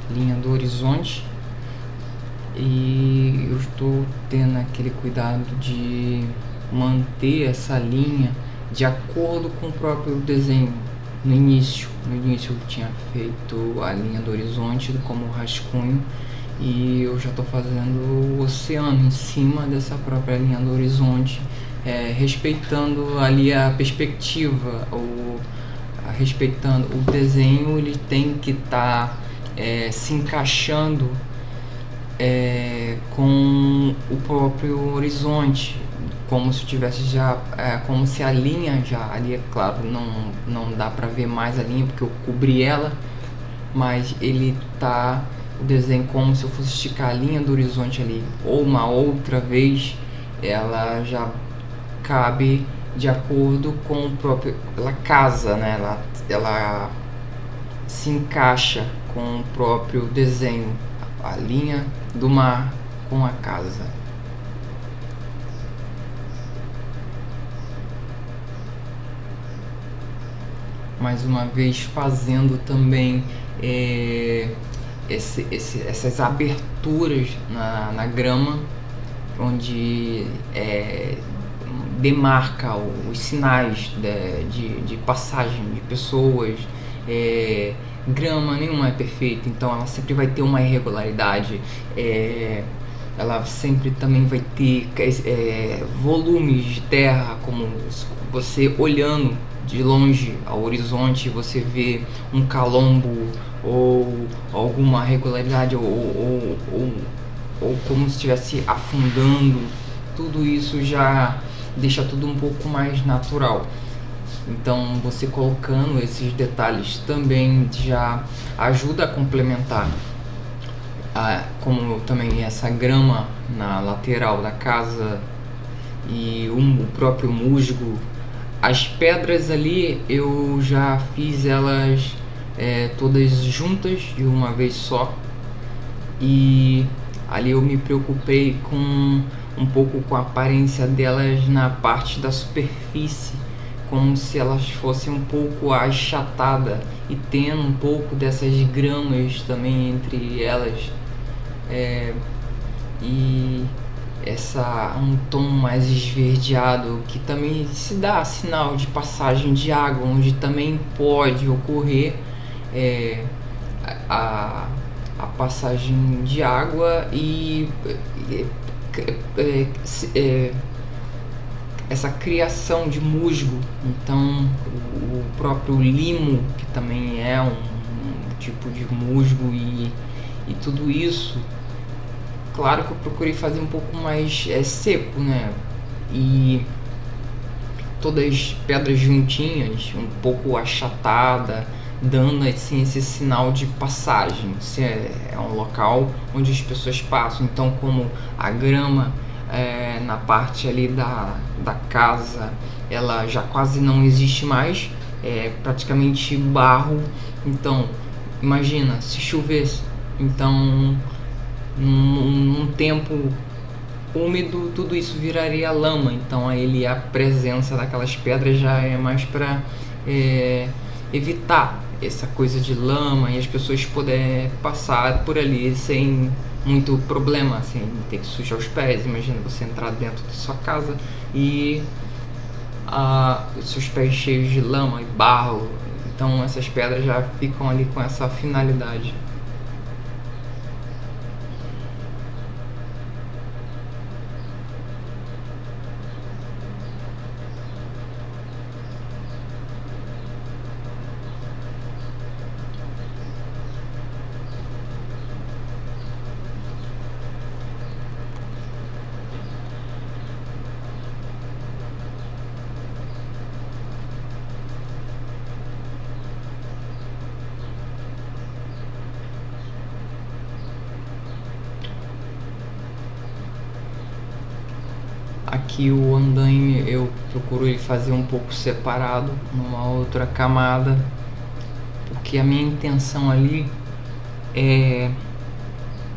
linha do horizonte e eu estou tendo aquele cuidado de manter essa linha de acordo com o próprio desenho. No início eu tinha feito a linha do horizonte como rascunho e eu já estou fazendo o oceano em cima dessa própria linha do horizonte, respeitando ali a perspectiva, respeitando o desenho. Ele tem que estar se encaixando com o próprio horizonte, como se tivesse já, como se a linha já ali, é claro, não dá para ver mais a linha porque eu cobri ela, mas ele tá o desenho como se eu fosse esticar a linha do horizonte ali, ou uma outra vez ela já cabe de acordo com o próprio, ela casa, né? Ela se encaixa com o próprio desenho, a linha do mar com a casa. Mais uma vez fazendo também essas aberturas na grama, onde demarca os sinais de passagem de pessoas. Grama nenhuma é perfeita, então ela sempre vai ter uma irregularidade, ela sempre também vai ter volumes de terra, como você olhando de longe ao horizonte você vê um calombo ou alguma irregularidade ou como se estivesse afundando. Tudo isso já deixa tudo um pouco mais natural. Então você colocando esses detalhes também já ajuda a complementar, como também essa grama na lateral da casa e o próprio musgo. As pedras ali eu já fiz elas todas juntas de uma vez só, e ali eu me preocupei com um pouco com a aparência delas na parte da superfície, como se elas fossem um pouco achatadas e tendo um pouco dessas gramas também entre elas, e um tom mais esverdeado que também se dá sinal de passagem de água, onde também pode ocorrer a passagem de água e essa criação de musgo. Então o próprio limo, que também é um tipo de musgo, e tudo isso, claro que eu procurei fazer um pouco mais seco, né? E todas pedras juntinhas, um pouco achatada, dando assim esse sinal de passagem. Se é um local onde as pessoas passam. Então, como a grama na parte ali da casa, ela já quase não existe mais, é praticamente barro. Então imagina se chovesse, então num tempo úmido tudo isso viraria lama. Então a presença daquelas pedras já é mais para evitar essa coisa de lama e as pessoas poderem passar por ali sem muito problema, sem ter que sujar os pés. Imagina você entrar dentro da sua casa e os seus pés cheios de lama e barro. Então essas pedras já ficam ali com essa finalidade. Aqui o andaime eu procuro ele fazer um pouco separado, numa outra camada, porque a minha intenção ali é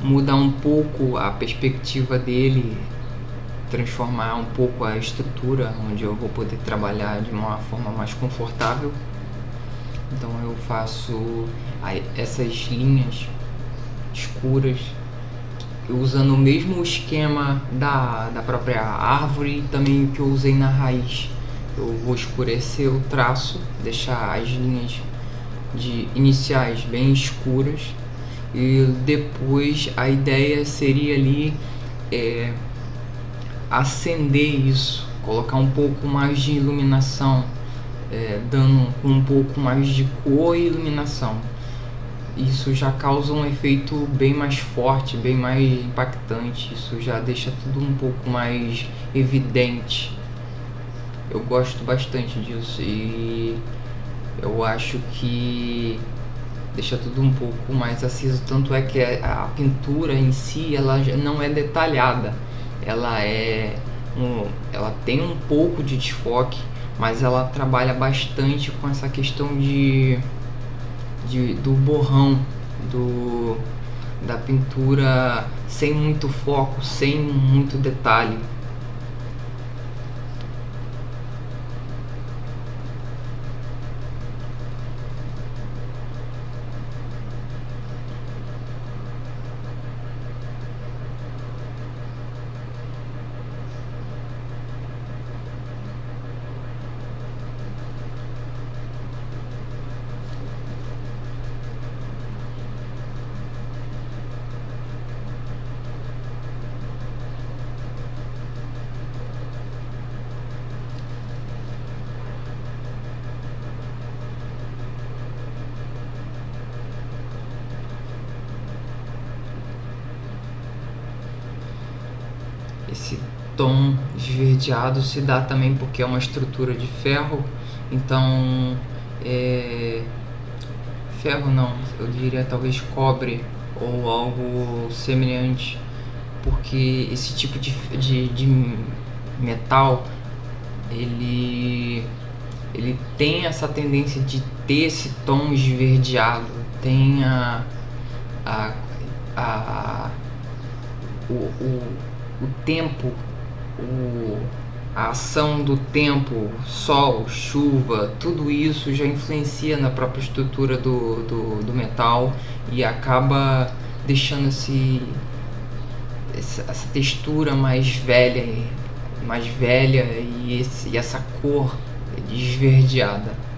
mudar um pouco a perspectiva dele, transformar um pouco a estrutura, onde eu vou poder trabalhar de uma forma mais confortável. Então eu faço essas linhas escuras usando o mesmo esquema da própria árvore, também que eu usei na raiz. Eu vou escurecer o traço, deixar as linhas iniciais bem escuras, e depois a ideia seria ali acender isso, colocar um pouco mais de iluminação, dando um pouco mais de cor e iluminação. Isso já causa um efeito bem mais forte, bem mais impactante. Isso já deixa tudo um pouco mais evidente. Eu gosto bastante disso e eu acho que deixa tudo um pouco mais aceso. Tanto é que a pintura em si ela não é detalhada. Ela tem um pouco de desfoque, mas ela trabalha bastante com essa questão do borrão, da pintura sem muito foco, sem muito detalhe. Esse tom esverdeado se dá também porque é uma estrutura de ferro, então ferro não, eu diria talvez cobre ou algo semelhante, porque esse tipo de metal ele tem essa tendência de ter esse tom esverdeado, tem o tempo, a ação do tempo, sol, chuva, tudo isso já influencia na própria estrutura do metal e acaba deixando essa textura mais velha e essa cor esverdeada.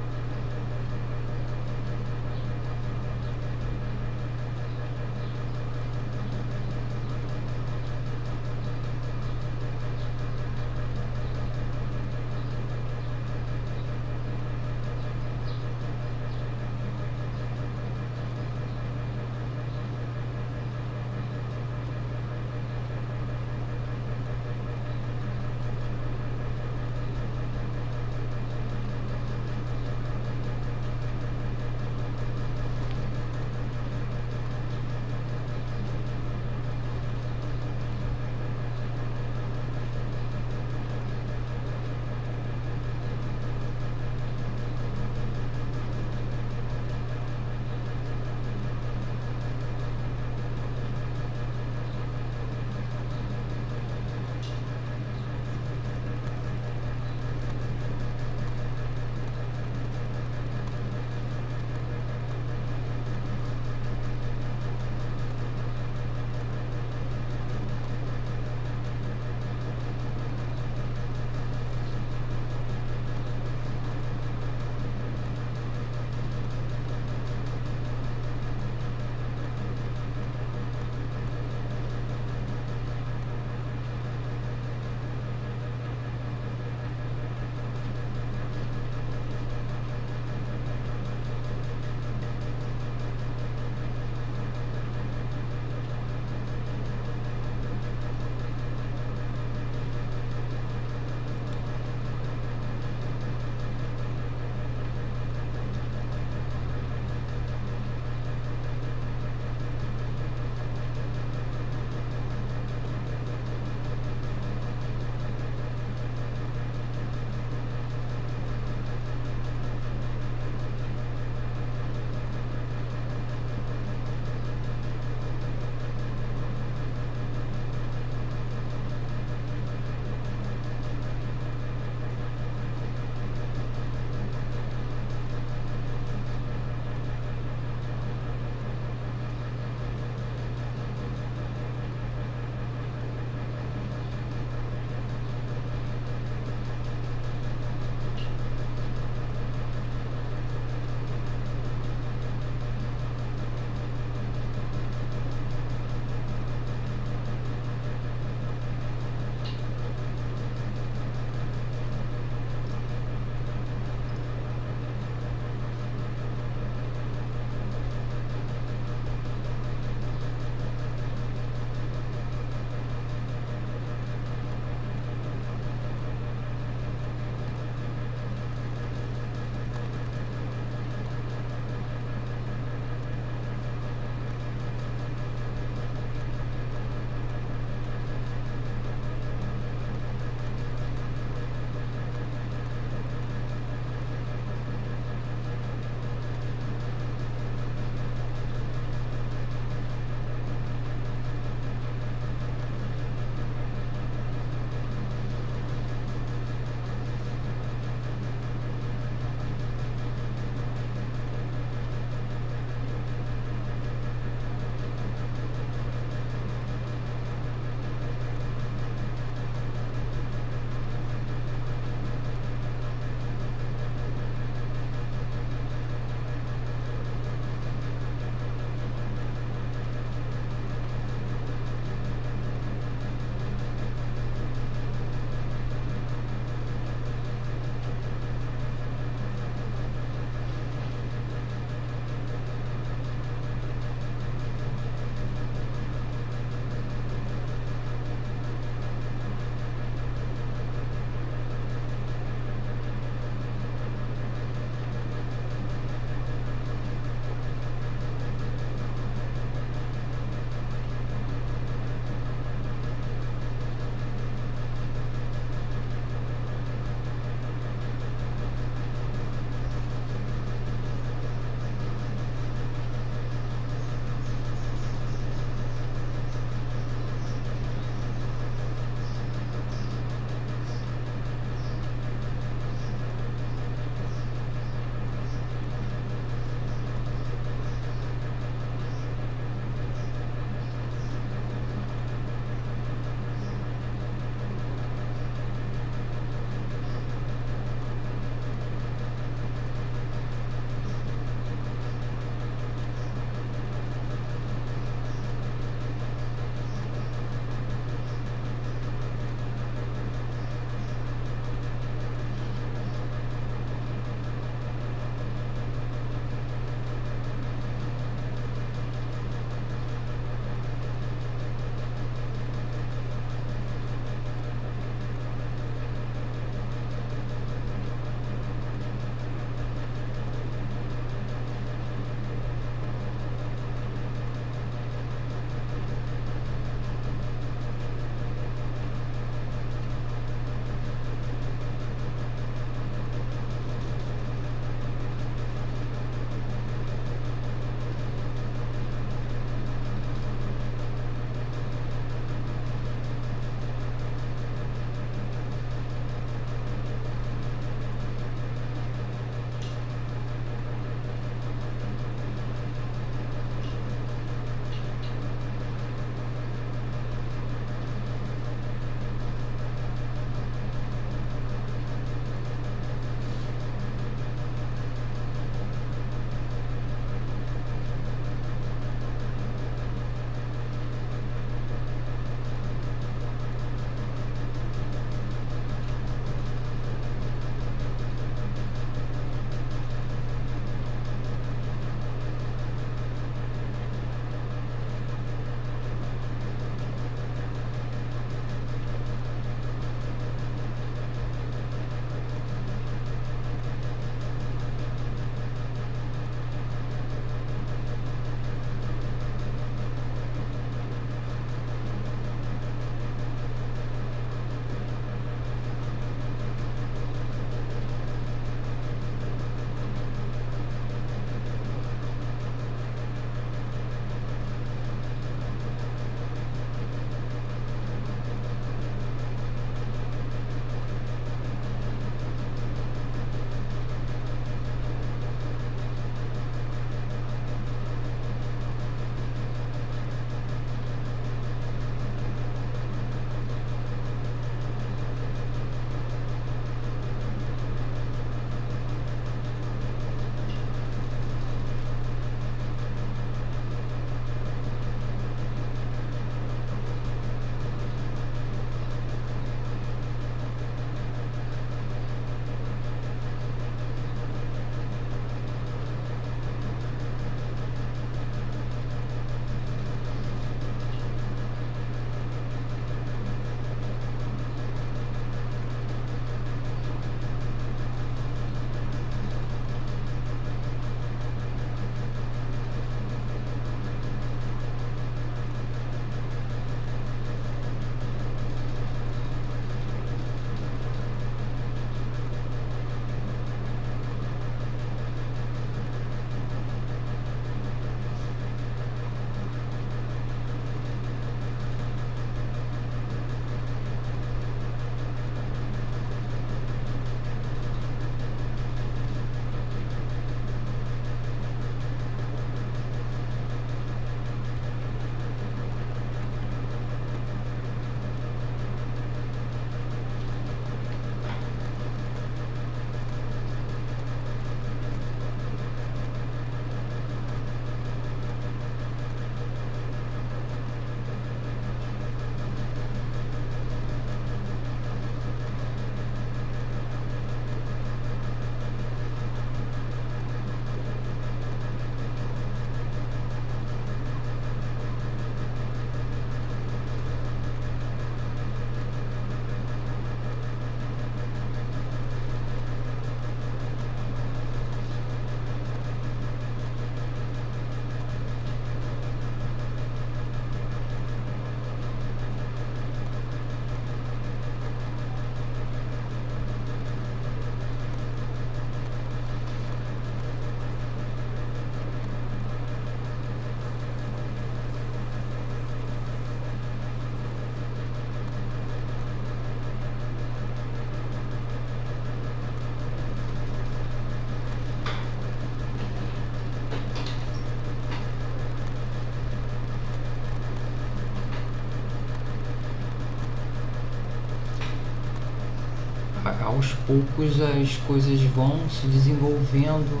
aos poucos as coisas vão se desenvolvendo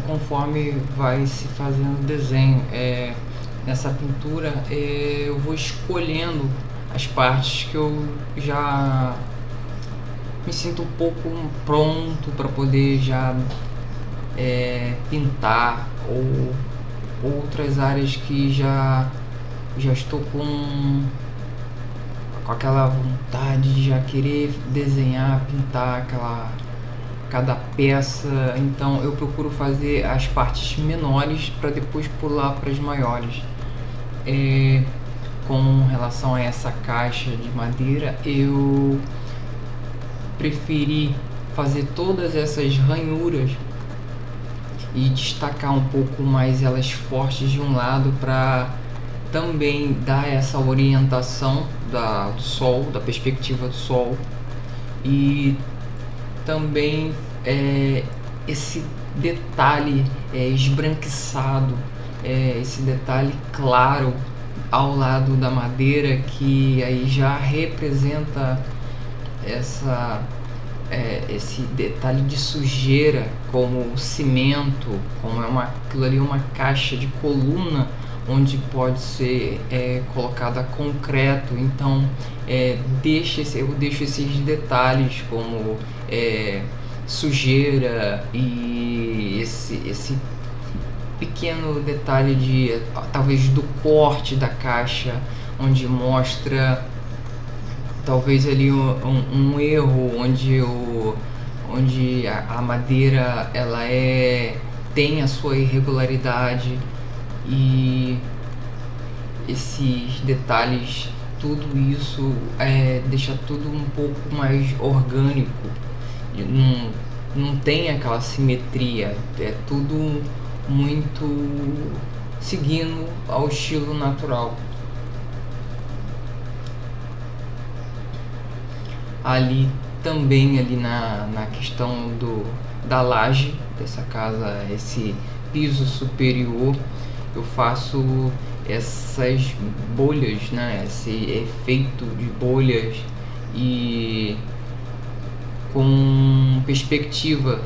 conforme vai se fazendo o desenho. Nessa pintura eu vou escolhendo as partes que eu já me sinto um pouco pronto para poder já pintar, ou outras áreas que já estou com aquela vontade de já querer desenhar, pintar cada peça. Então eu procuro fazer as partes menores para depois pular para as maiores. Com relação a essa caixa de madeira, eu preferi fazer todas essas ranhuras e destacar um pouco mais elas fortes de um lado, para também dar essa orientação do sol, da perspectiva do sol, e também esse detalhe esbranquiçado, esse detalhe claro ao lado da madeira, que aí já representa esse detalhe de sujeira, como o cimento, como aquilo ali é uma caixa de coluna onde pode ser colocada concreto. Então eu deixo esses detalhes, como sujeira, e esse pequeno detalhe talvez do corte da caixa, onde mostra talvez ali um erro, onde a madeira ela tem a sua irregularidade, e esses detalhes, tudo isso deixa tudo um pouco mais orgânico. Não tem aquela simetria, é tudo muito seguindo ao estilo natural. Ali também, ali na questão da laje dessa casa, esse piso superior, eu faço essas bolhas, né? Esse efeito de bolhas, e com perspectiva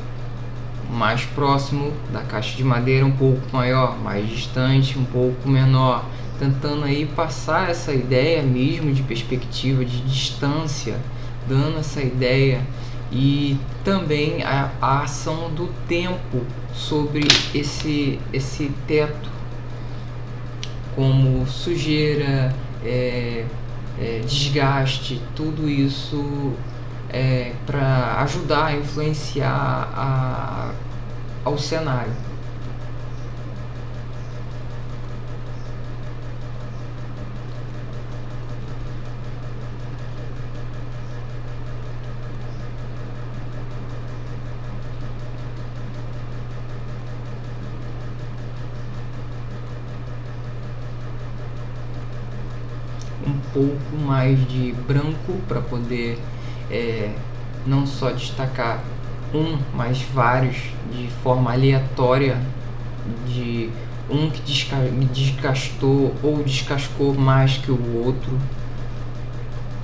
mais próximo da caixa de madeira, um pouco maior, mais distante, um pouco menor, tentando aí passar essa ideia mesmo de perspectiva, de distância, dando essa ideia, e também a ação do tempo sobre esse teto, como sujeira, desgaste, tudo isso para ajudar a influenciar ao cenário. Um pouco mais de branco para poder não só destacar mas vários de forma aleatória, de que desgastou ou descascou mais que o outro.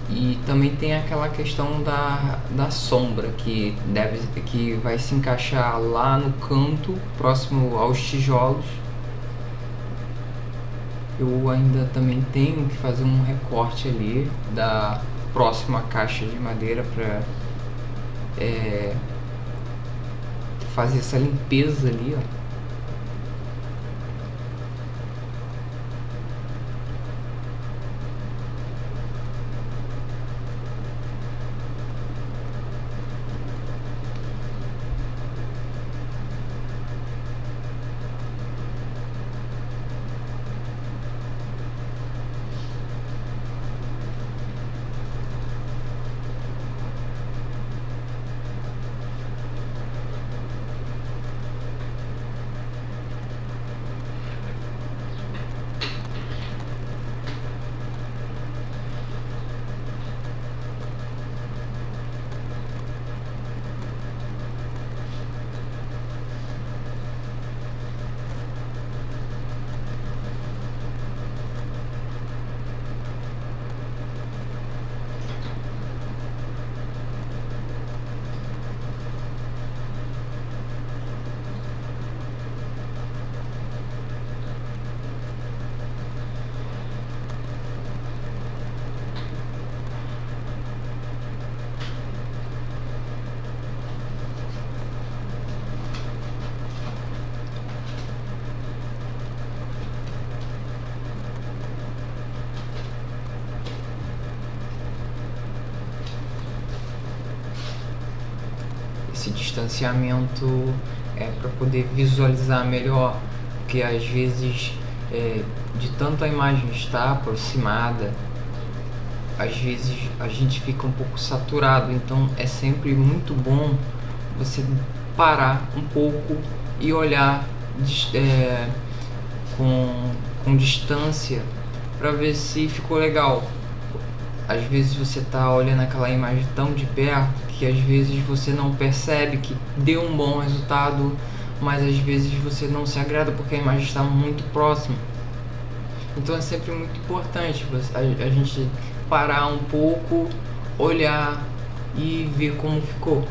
E também tem aquela questão da sombra, que vai se encaixar lá no canto, próximo aos tijolos. Eu ainda também tenho que fazer um recorte ali da próxima caixa de madeira para fazer essa limpeza ali, ó. distanciamento para poder visualizar melhor, porque às vezes de tanto a imagem estar aproximada, às vezes a gente fica um pouco saturado, então é sempre muito bom você parar um pouco e olhar com distância para ver se ficou legal. Às vezes você tá olhando aquela imagem tão de perto que às vezes você não percebe que deu um bom resultado, mas às vezes você não se agrada porque a imagem está muito próxima. Então é sempre muito importante a gente parar um pouco, olhar e ver como ficou.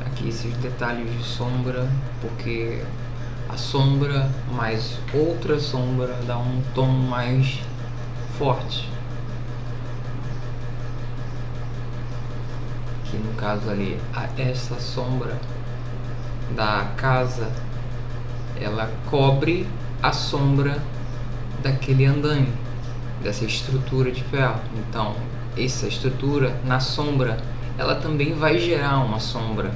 Aqui esses detalhes de sombra, porque a sombra mais outra sombra dá um tom mais forte. Que no caso ali, essa sombra da casa, ela cobre a sombra daquele andaime, dessa estrutura de ferro. Então, essa estrutura na sombra, ela também vai gerar uma sombra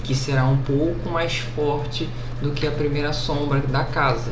que será um pouco mais forte do que a primeira sombra da casa.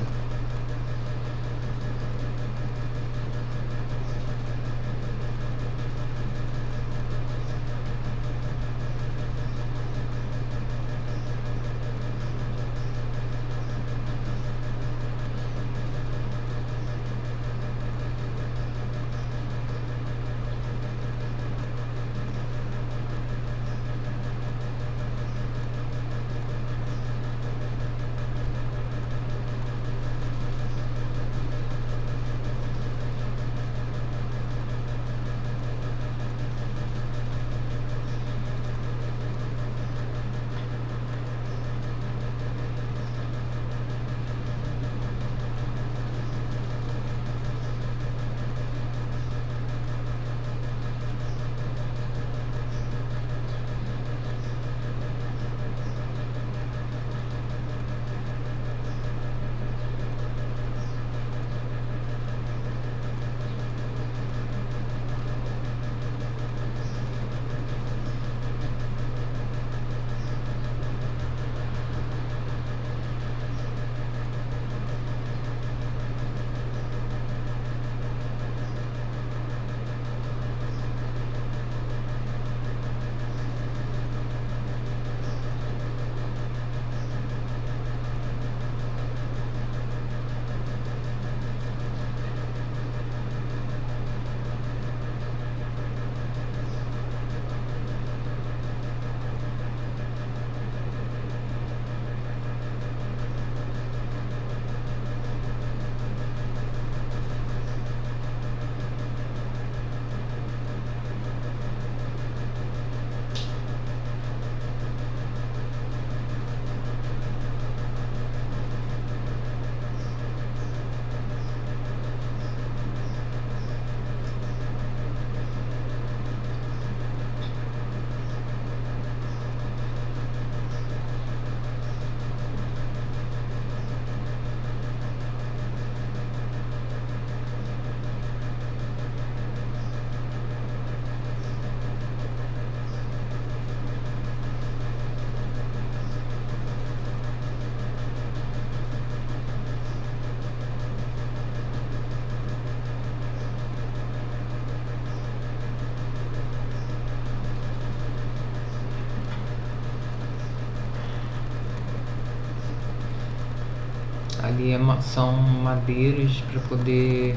ali são madeiras para poder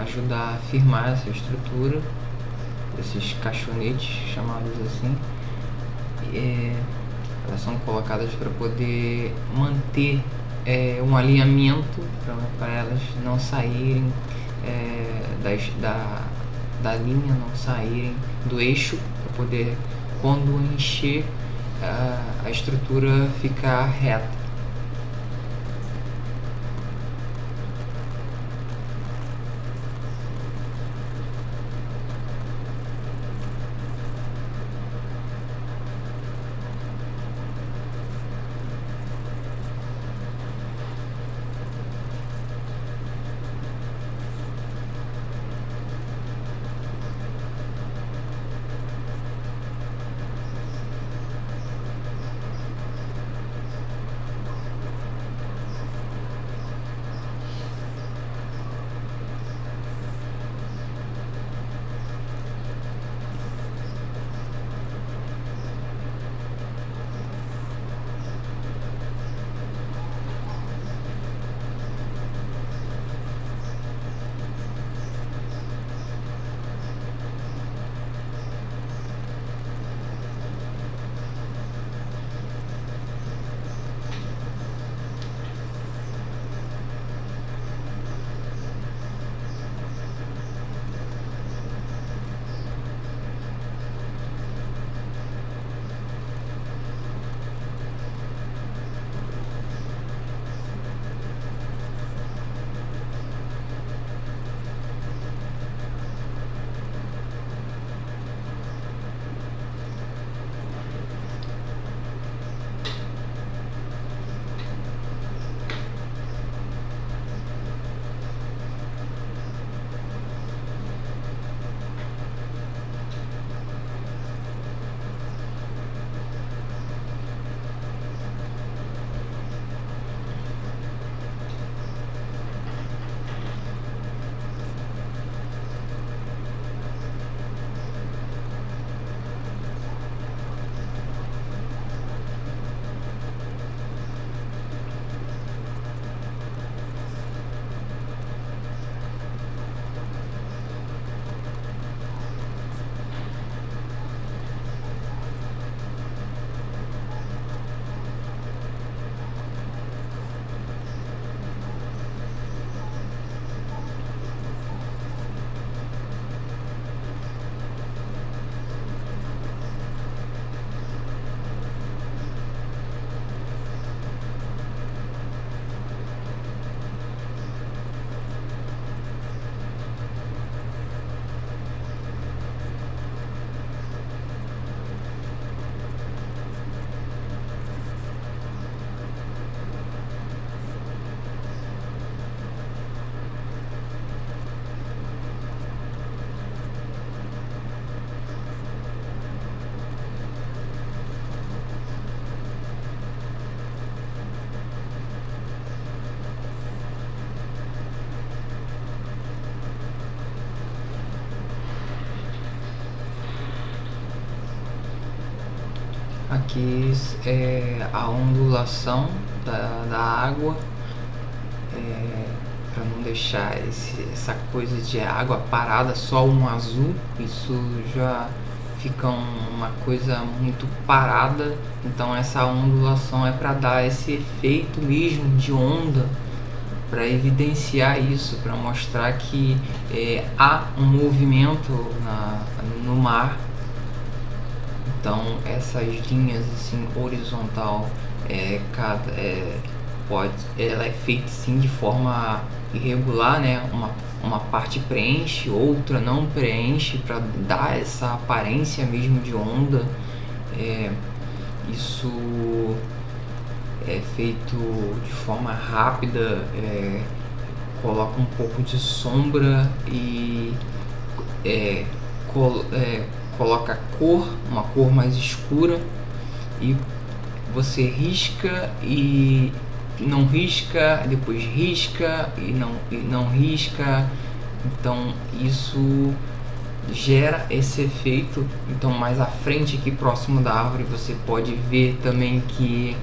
ajudar a firmar essa estrutura, esses caixonetes chamados assim. Elas são colocadas para poder manter um alinhamento, para elas não saírem da linha, não saírem do eixo, para poder, quando encher, a estrutura ficar reta. Aqui é a ondulação da água, para não deixar essa coisa de água parada, só um azul, isso já fica uma coisa muito parada. Então essa ondulação é para dar esse efeito mesmo de onda, para evidenciar isso, para mostrar que há um movimento no mar. Então essas linhas assim horizontal, ela é feita sim de forma irregular, né? Uma parte preenche, outra não preenche, para dar essa aparência mesmo de onda. Isso é feito de forma rápida, coloca um pouco de sombra e coloca uma cor mais escura, e você risca e não risca, depois risca e não risca. Então isso gera esse efeito. Então mais à frente, aqui próximo da árvore, você pode ver também que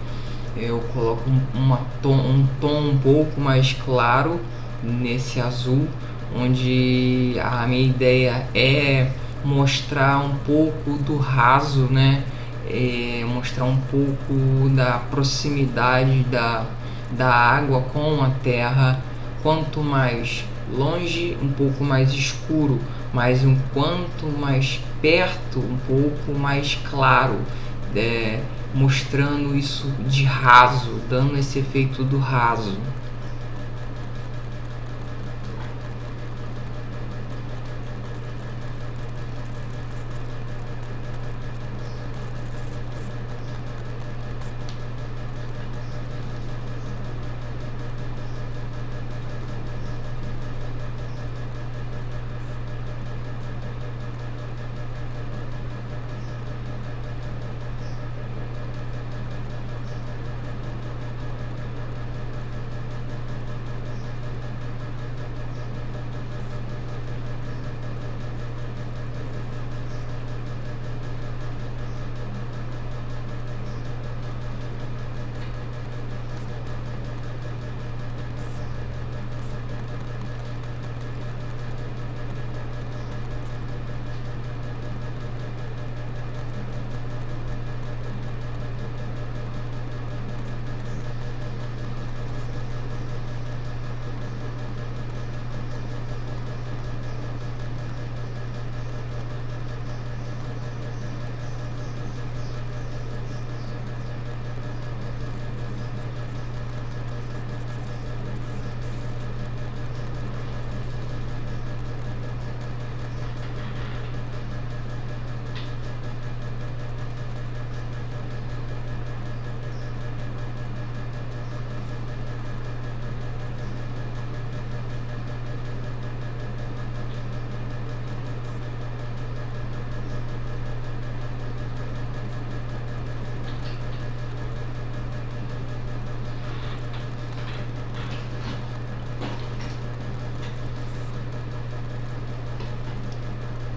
eu coloco um tom um pouco mais claro nesse azul, onde a minha ideia é mostrar um pouco do raso, né? Mostrar um pouco da proximidade da água com a terra. Quanto mais longe, um pouco mais escuro, mas quanto mais perto, um pouco mais claro, mostrando isso de raso, dando esse efeito do raso.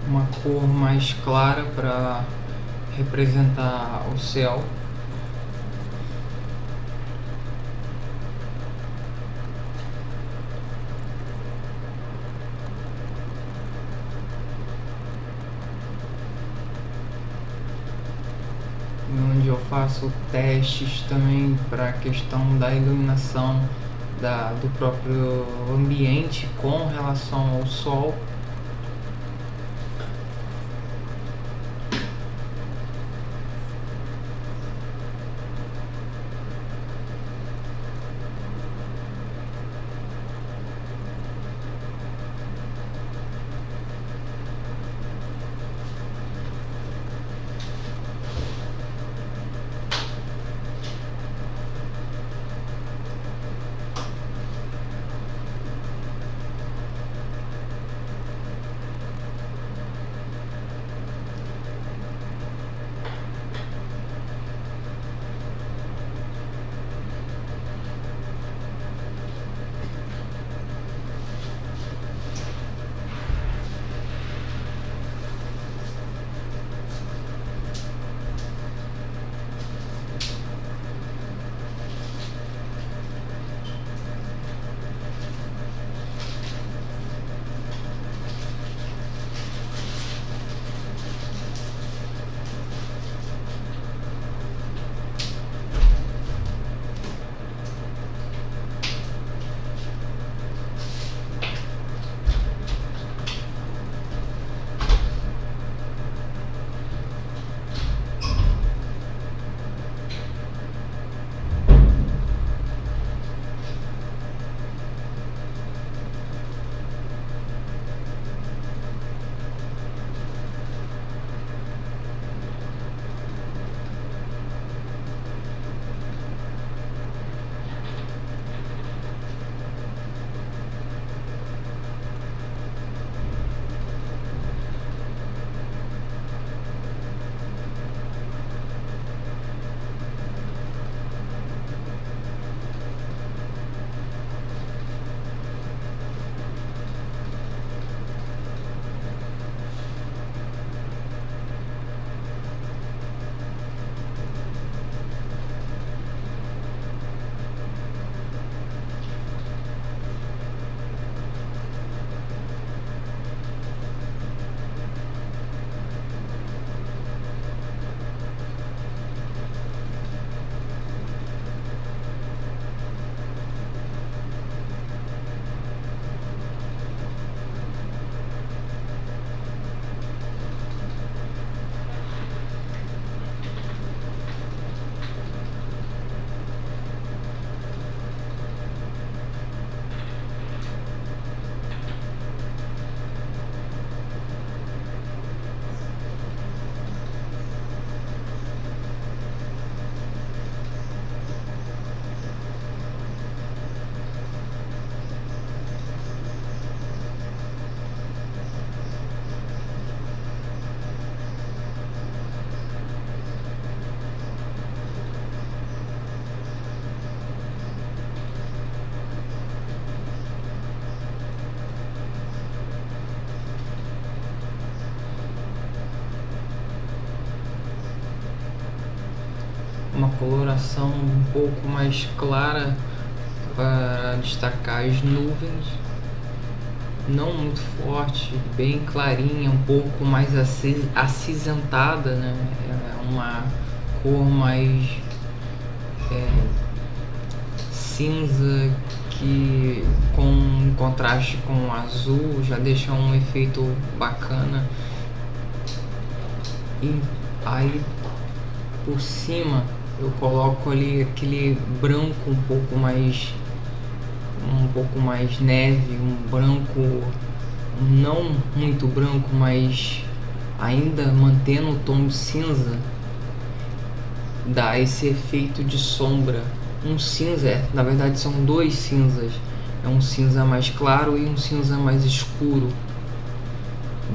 Uma cor mais clara para representar o céu. Onde eu faço testes também para a questão da iluminação do próprio ambiente com relação ao sol. coloração um pouco mais clara para destacar as nuvens, não muito forte, bem clarinha, um pouco mais acinzentada, né? É uma cor mais cinza, que com contraste com o azul já deixa um efeito bacana. E aí por cima eu coloco ali aquele branco um pouco mais neve, um branco não muito branco, mas ainda mantendo o tom de cinza, dá esse efeito de sombra. Um cinza, na verdade são dois cinzas, é um cinza mais claro e um cinza mais escuro,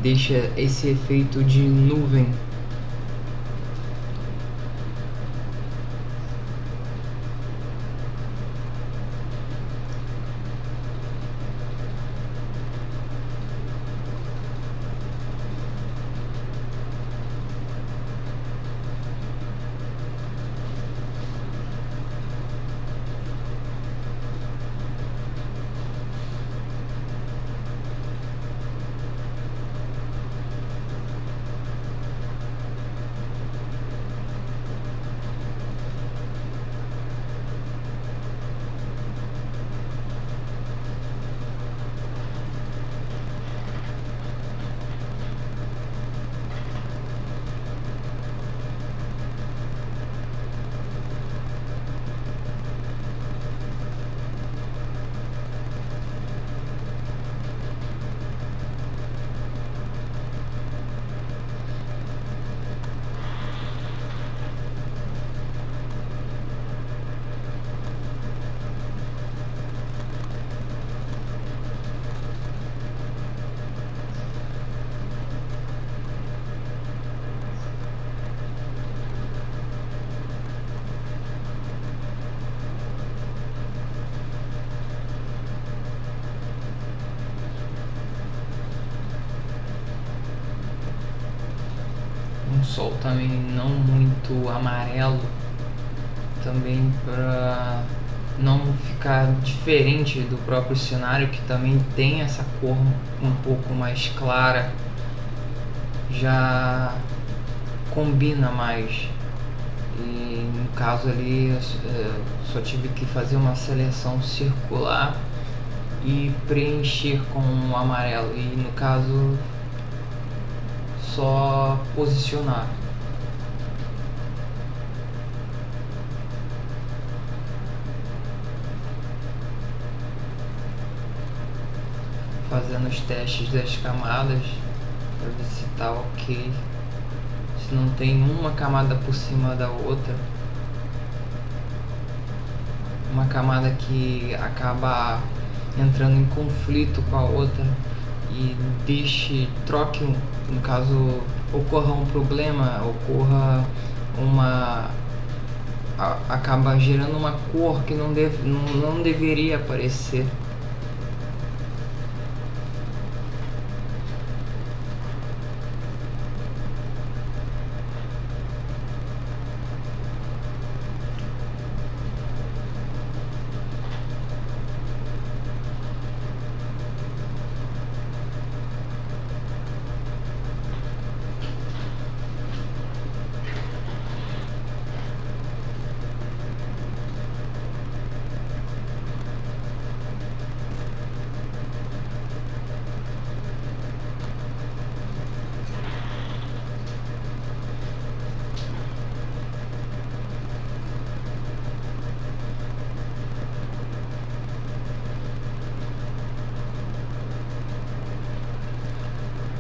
deixa esse efeito de nuvem. Um sol também não muito amarelo, também para não ficar diferente do próprio cenário, que também tem essa cor um pouco mais clara, já combina mais. E no caso ali só tive que fazer uma seleção circular e preencher com o amarelo, e no caso só posicionar. Fazendo os testes das camadas para ver se tá ok, se não tem uma camada por cima da outra, uma camada que acaba entrando em conflito com a outra e troque, no caso ocorra um problema, acaba gerando uma cor que não deveria aparecer.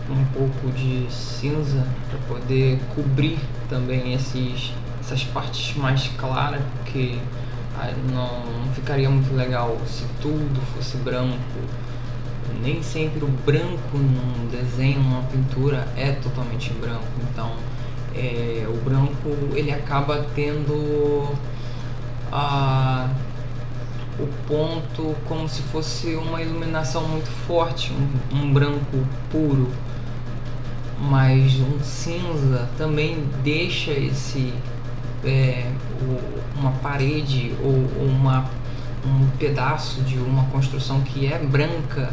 Um pouco de cinza para poder cobrir também essas partes mais claras, porque não ficaria muito legal se tudo fosse branco. Nem sempre o branco num desenho, numa pintura, é totalmente branco. Então o branco ele acaba tendo o ponto como se fosse uma iluminação muito forte, um branco puro. Mas um cinza também deixa uma parede ou um pedaço de uma construção que é branca,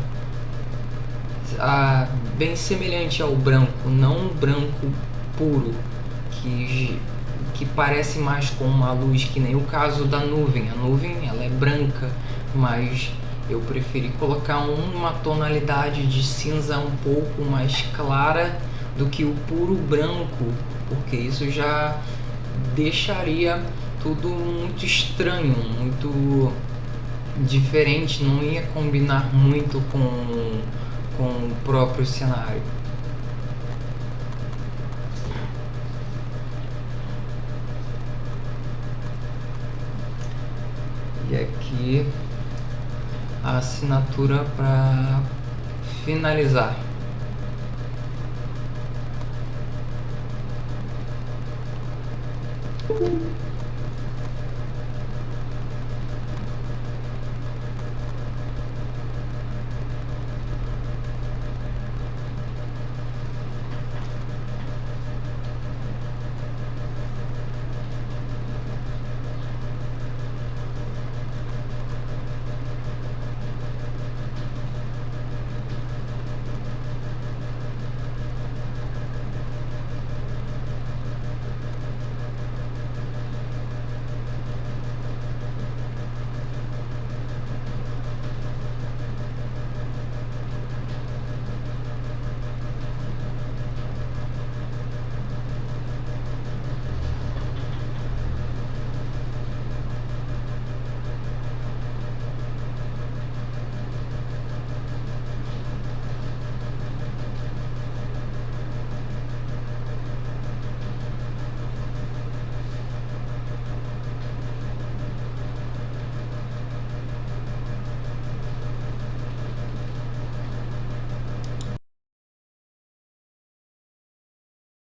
bem semelhante ao branco, não um branco puro, que parece mais com uma luz, que nem o caso da nuvem. A nuvem, ela é branca, mas eu preferi colocar uma tonalidade de cinza um pouco mais clara do que o puro branco, porque isso já deixaria tudo muito estranho, muito diferente, não ia combinar muito com o próprio cenário. E aqui a assinatura para finalizar.